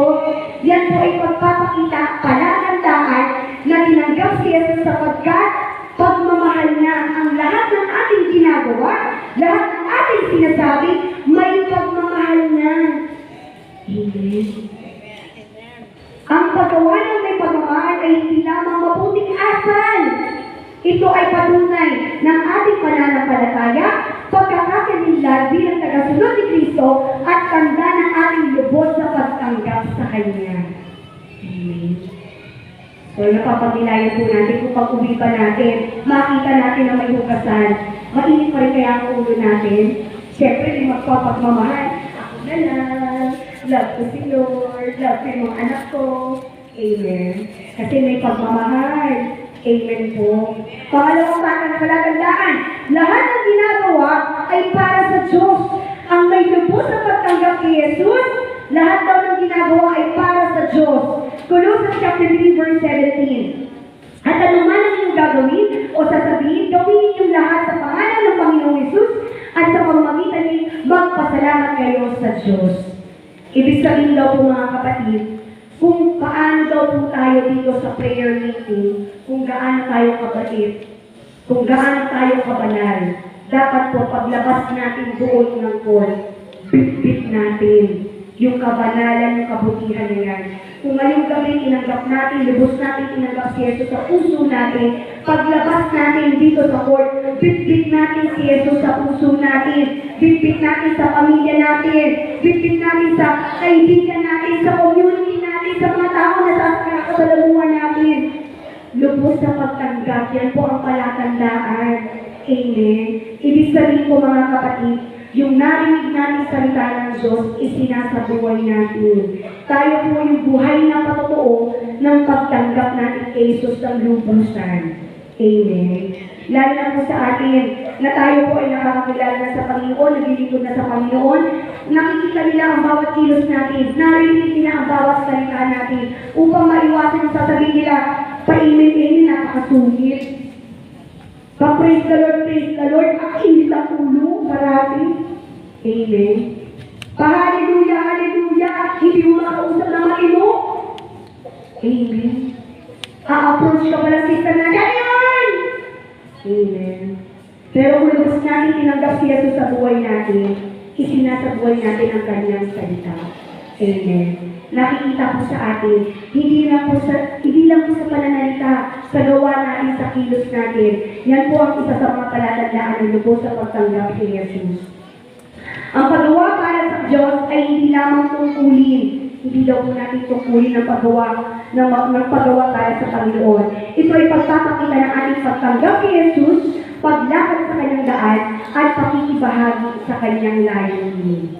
Yan po ay pagpapakita, palatandaan na tinanggap si Jesus sapagkat pagmamahal na ang lahat ng ating ginagawa, lahat ng ating sinasabi, may pagmamahal na. Amen. Ang paggawa ng may pagmamahal ay hindi lamang mabuting asal. Ito ay patunay ng ating pananampalataya, pagkakakilanlan bilang tagasunod ni Kristo at tanda ng ating lubos sa pagtanggap sa Kanya. Amen. So, napapagnilayan po natin kung pag-uwi pa natin, makita natin na may hugasan. Mainit pa rin kaya ang ulo natin. Siyempre, may magpapagmamahal. Ako na lang. Love ko si Lord. Love ko yung mga anak ko. Amen. Kasi may pagmamahal. Amen po. Pangalawang palatandaan, lahat ng ginagawa ay para sa Diyos. Ang may lubos sa pagtanggap kay Jesus, lahat daw ng ginagawa ay para sa Diyos. Colossians chapter 3 verse 17. At anuman ang inyong gagawin o sasabihin, gawin ninyong lahat sa pangalan ng Panginoong Jesus at sa pamamagitan niya magpasalamat kayo sa Diyos. Ibig sabihin daw po mga kapatid, kung paano daw po tayo dito sa prayer meeting, kung gaano tayo kabait, kung gaano tayo kabanal, dapat po paglabas natin doon ng call, bit-bit natin yung kabanalan, yung kabutihan na yan. Kung ngayong gabi tinanggap natin, lubos natin tinanggap si Jesus sa puso natin, paglabas natin dito sa court, bit-bit natin si Jesus sa puso natin, bit-bit natin sa pamilya natin, bit-bit natin sa kaibigan natin, sa community natin, sa mga tao na sa kasalamuhan natin. Lubos sa pagtanggap, yan po ang palatandaan. Amen. Ibig sabihin po mga kapatid, yung narinig natin salita ng Diyos, isinasabuhay natin. Tayo po yung buhay na patotoo ng pagtanggap natin kay Jesus ng lubusan. Amen. Lalo na po sa atin, na tayo po ay nakakakilala na sa Panginoon, naglilingkod na sa Panginoon, nakikita nila ang bawat kilos natin, narinig nila ang bawat salita natin, upang maiwasan ang sasabihin nila, pa-amen, napakasungit. Pa-praise the Lord, ang init ang ulo, marami. Amen. Pa-hallelujah, hallelujah, hindi mo makausap na matino. Amen. A-approach ka pala sister na ganyan. Amen. Pero kung lubos natin tinanggap si Jesus sa buhay natin, isinasabuhay natin ang kanyang salita. Amen. Nakikita po sa atin, hindi lang po sa pananalita, sa gawa natin, sa kilos natin. Yan po ang isa sa mga palatandaan ng lubos sa pagtanggap kay Jesus. Ang paggawa para sa Diyos ay hindi lamang tungkulin. Hindi daw po natin tungkulin ng paggawa para sa Panginoon. Ito ay pagpapakita ng ating pagtanggap kay Jesus, paglakad sa kanyang daan, at pakikibahagi sa kanyang layunin.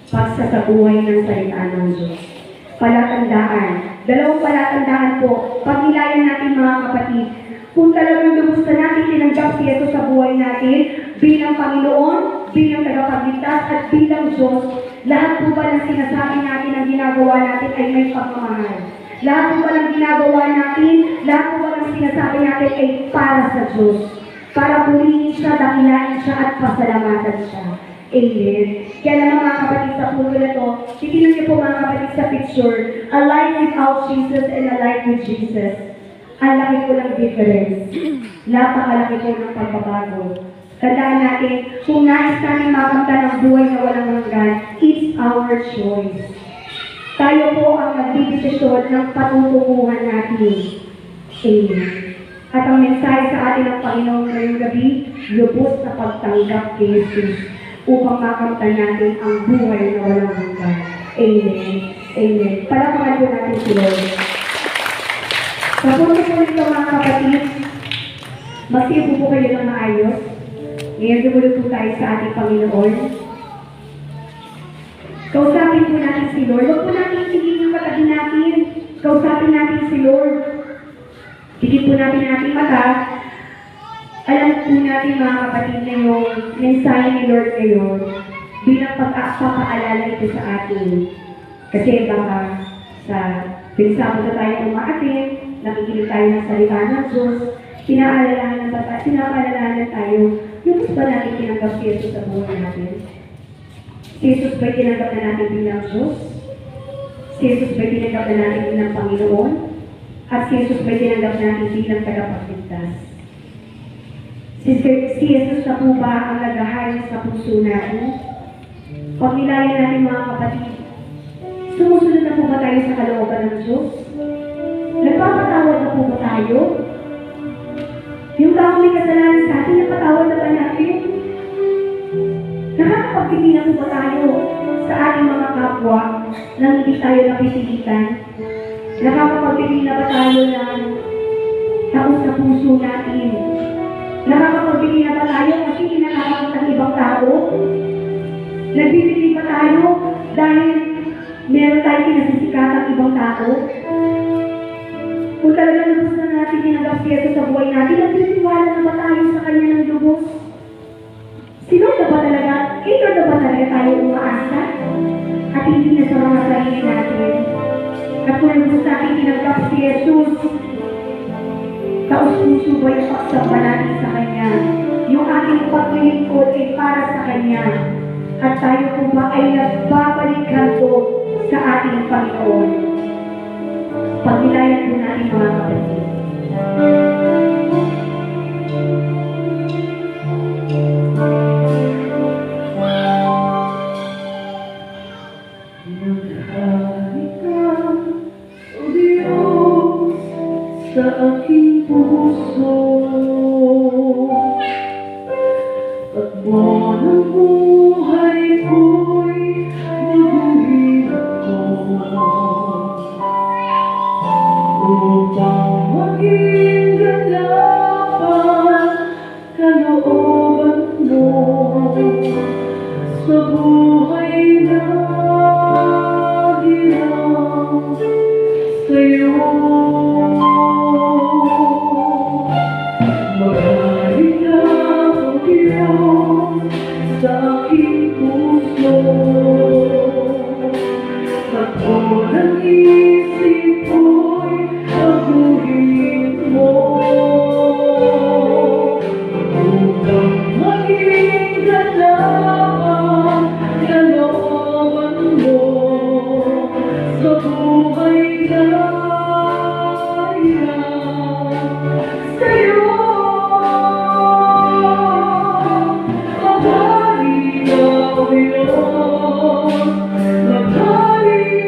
Pagsasabuhay ng salita ng Diyos. Palatandaan. Dalawang palatandaan po. Pagnilayan natin mga kapatid. Kung talagang lubos na natin tinanggap si Jesus sa buhay natin, bilang Panginoon, bilang tagapagligtas, at bilang Diyos, lahat po ba ng sinasabi natin ang ginagawa natin ay may pagmamahal. Lahat po ba ng ginagawa natin, lahat po ba ng sinasabi natin ay para sa Diyos. Para purihin siya, dakilain siya, at pasalamatan siya. Amen. Kaya naman mga kapatid sa puno na to, titignan niyo po mga kapatid sa picture, a life without Jesus and a life with Jesus. Ang laki po ng difference. Napakalaki po ng pagbabago. Tandaan natin, kung nais natin makamta ng buhay na walang hanggan, it's our choice. Tayo po ang nagdidesisyon ng patutunguhan natin. Amen. At ang mensahe sa atin ng Panginoon ngayong gabi, lubos na pagtanggap kay Jesus upang makamta natin ang buhay na walang hanggan. Amen. Amen. Palakpakan po natin si Lord. Sa punto po nito mga kapatid, magsiupo po kayo ng maayos. Ngayon dumulog po tayo sa ating Panginoon. Kausapin po natin si Lord. Huwag po natin itigil yung katabi natin. Kausapin natin si Lord. Tigil po natin ating mata. Alam po natin mga kapatid na yung mensahe ni Lord ngayon bilang pagpapaalala ito sa atin. Kasi baka sa pinsamo na tayo umaatin, nakikinig tayo ng salita ng Diyos, pinapaalalahanan tayo, yung ba natin tinanggap si Jesus sa buhay natin? Si Jesus ba'y tinanggap na natin bilang Diyos? Si Jesus ba'y tinanggap na natin bilang Panginoon? At si Jesus ba'y tinanggap natin bilang tagapagligtas? Si Jesus na po ba ang naghahayin sa puso natin? Pag nilayan natin mga kapatid, sumusunod na po ba tayo sa kalooban ng Diyos? Nagpapatawad na po ba tayo? Yung taong may kasalanan sa atin, napatawad na ba natin? Nakakapagpili na po ba tayo sa ating mga kapwa nang hindi tayo napipilitan? Nakakapagpili na ba tayo ng taos sa puso natin? Nakakapagpili na ba tayo kasi kinakakakot ng ibang tao? Nagbibili ba tayo dahil meron tayong kinasisikat ng ibang tao? Kung talagang lubos na natin tinanggap si Jesus sa buhay natin, nagtitiwala na ba tayo sa Kanya ng lubos? Sino na ba talaga? Ito na ba talaga tayo umaasa? At hindi na sa mga sarili natin. At kung lubos natin tinanggap si Jesus, taos-puso ba yung pagsamba natin sa Kanya? Yung ating paglilingkod ay para sa Kanya. At tayo po ba ay nagbabalik handog sa ating Panginoon? Pagnilayan po natin mga kapatid. Naghari ka, O Diyos, sa aking puso. Takbo ng buhay ko'y maguhin ko. Upang maging ganapan kalooban mo sa buhay na ginang sa'yo. Maghari ka, O Diyos, sa aking puso. Takbo ng isip ko'y baguhin mo. Upang maging ganapan kalooban mo sa buhay na hirap sa'yo. Maghari ka, O Diyos, maghari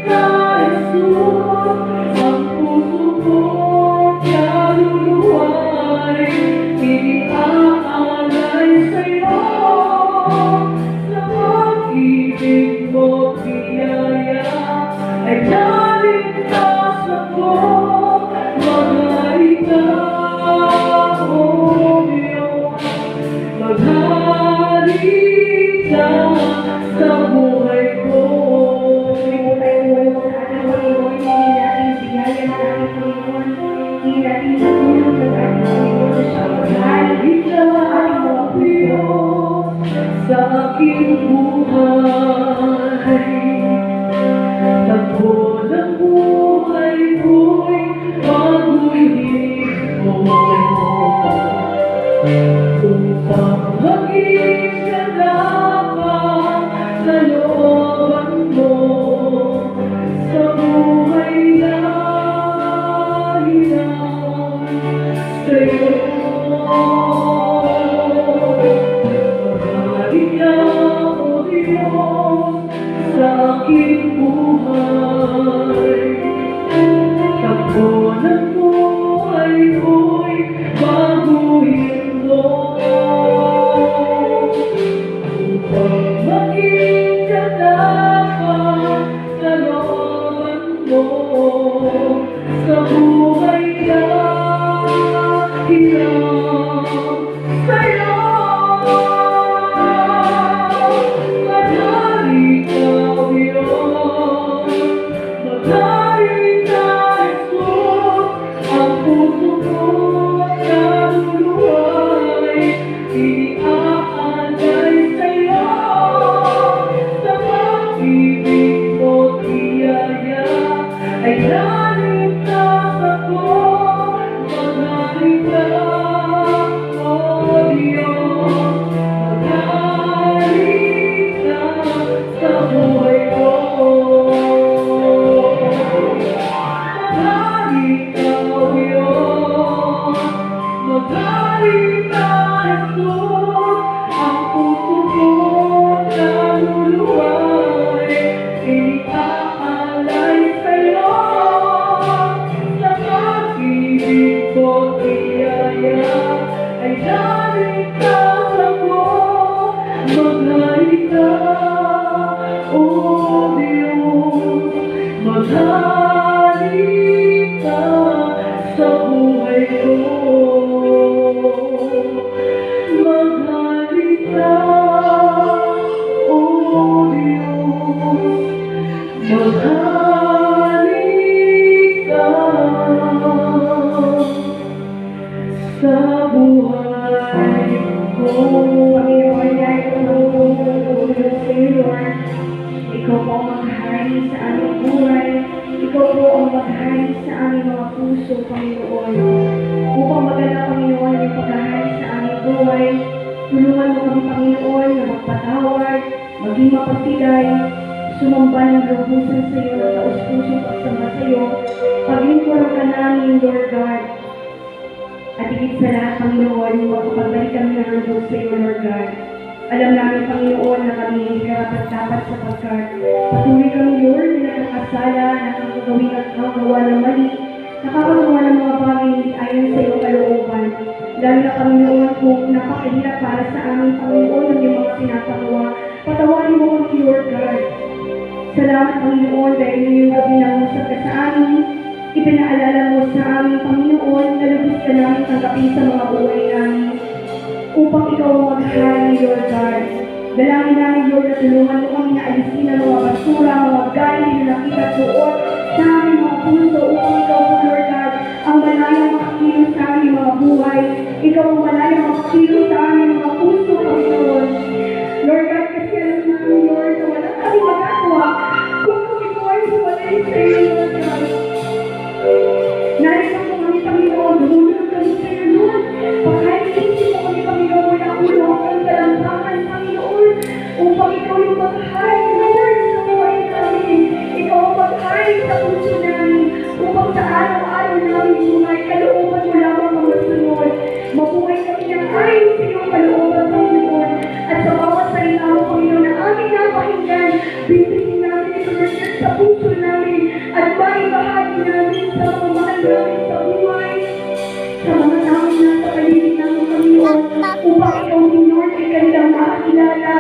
ay naligtas ako. Maghari ka, O Diyos, maghari ka sa buhay ko. Tuloy po tayo sa ating Panginoon, hindi natin biyaya ng ating Panginoon, hindi natin natulog ng ating Panginoon na siya maghari sa ating mga puso. Sa aking buhay, takbo ng buhay ko'y baguhin mo, upang maging kagapang sa looban mo, sa buhay na hinang sa'yo. Maghari ka, O Diyos, sa aking buhay. Takbo ng buhay ko'y baguhin mo, upang maging kagapang sa looban mo, sa buhay na hirap sa'yo. Maghari ka, O Diyos, maghari ka, Jesus, ang puso ko't kaluluwa'y iniaalay sa'yo. Sa pag-ibig mo't biyaya ay naligtas ako. Maghari ka, O Diyos, maghari ka sa buhay ko. Maghari ka, O Diyos, maghari ka, Jesus, ang puso ko't kaluluwa'y iniaalay sa'yo. Sa pag-ibig ko't biyaya ay naligtas ako. Maghari ka, O Diyos, maghari ka sa buhay ko. Maghari ka, O Diyos, maghari ka sa buhay ko. Panginoon, dahil po ng pagpupulong sa iyo, Lord. Ikaw po ang maghari sa aming buhay. Ikaw po ang maghari sa aming mga puso, Panginoon. Upang maganda, Panginoon, yung paghahari sa aming buhay. Tulungan mo kami, Panginoon, na magpatawad, maging mapagpilay, sumamba ng lubusan sa iyo, at taos-pusong pagsamba sa iyo. Paglingkuran ka namin, Lord God. At higit sa lahat, Panginoon, magpapagbalik kami ng loob sa iyo, Lord God. Alam namin, Panginoon, na kami hindi karapat-dapat sapagkat patuloy kami, Lord, na nakakasala, nakakagawin at nakagawa ng mali, nakakagawa ng mga bagay hindi ayon sa iyong kalooban. Lalo na, Panginoon, kung napakahirap para sa amin, Panginoon, ng iyong mga pinapagawa, patawarin mo kami, Lord God. Salamat, Panginoon, dahil ngayong gabi na usap ka sa amin, ipinaalala mo sa amin, Panginoon, na lubos ka namin tanggapin sa mga buhay namin. Upang ikaw ang maghari, Lord God. Dalangin namin, Lord, na tulungan mo kami na alisin ang mga basura, mga galing na nakita doon sa aming mga puso. Upang ikaw po, Lord God, ang malayang makakilos sa aming mga buhay. Ikaw ang malayang makakilos sa aming mga puso, Panginoon. Lord God, kasi alam namin, Lord, na wala kami magagawa kung kami po ay huwalay sa iyo, Lord God. Narito po kami, Panginoon, dumulog kami sa iyo, Lord. Pagkainisin mo kami, Panginoon, mula ulo hanggang kalambakan, Panginoon, upang ikaw yung maghari, Lord, sa buhay namin. Ikaw ang maghari sa puso namin, upang sa araw-araw namin buhay, kalooban mo lamang ang masunod. Mabuhay kami ng ayon sa iyong kalooban, Panginoon. At sa bawat salita mo, Panginoon, na aming napakinggan, bibigyan namin ito, Lord, sa puso namin, at maibahagi namin sa mga mahal namin sa buhay, sa mga taong nasa paligid namin, Panginoon, upang ikaw, Lord, ay kanilang makakilala.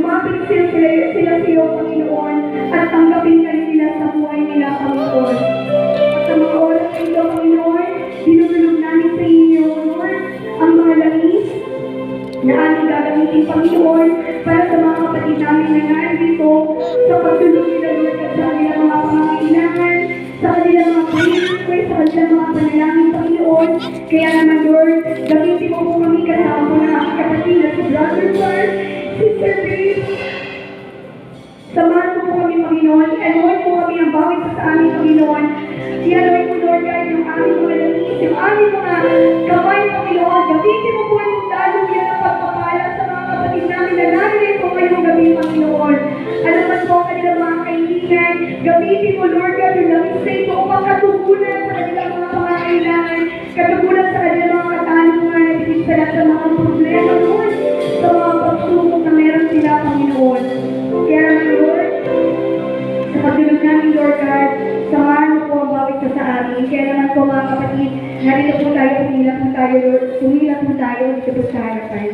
lumapit sila sa iyo, Panginoon, at tanggapin ka nila sa buhay nila, Panginoon. At sa mga oras na ito, Panginoon, dinudulog namin sa inyo, Lord, ang mga langis na aming gagamitin, Panginoon, para sa mga kapatid namin na narito sa pagtulong nila, Lord, at sa kanilang mga pangangailangan, sa kanilang mga prayer request, sa kanilang mga panalangin, Panginoon. Kaya naman, Lord, gamitin mo po kami kasama po ng aking kapatid na si Brother Lord, Sister Grace. Samahan mo po kami, Panginoon. I-anoint po kami ang bawat sa amin, Panginoon. I-anoint mo, Lord, God, yung aming mga langis, yung aming mga kamay, Panginoon. Gamitin mo po yung lalo yan ang pagpapala sa mga kapatid namin na narito ngayong gabi, Panginoon. Alam mo po ang kanilang mga kaibigan. Gamitin mo, Lord, God, yung langis sa ito upang katugunan sa kanilang mga pangangailangan, katugunan sa kanilang mga katanungan, at higit sa lahat sa mga problema, Lord, sa mga pagsubok na meron sila, Panginoon. Kaya naman, Lord, sa pagdulog namin, Lord God, samahan mo po ang bawat ka sa amin. Kaya naman po, mga kapatid, narito po tayo, pumila po tayo, Lord, pumila po tayo dito po sa harapan.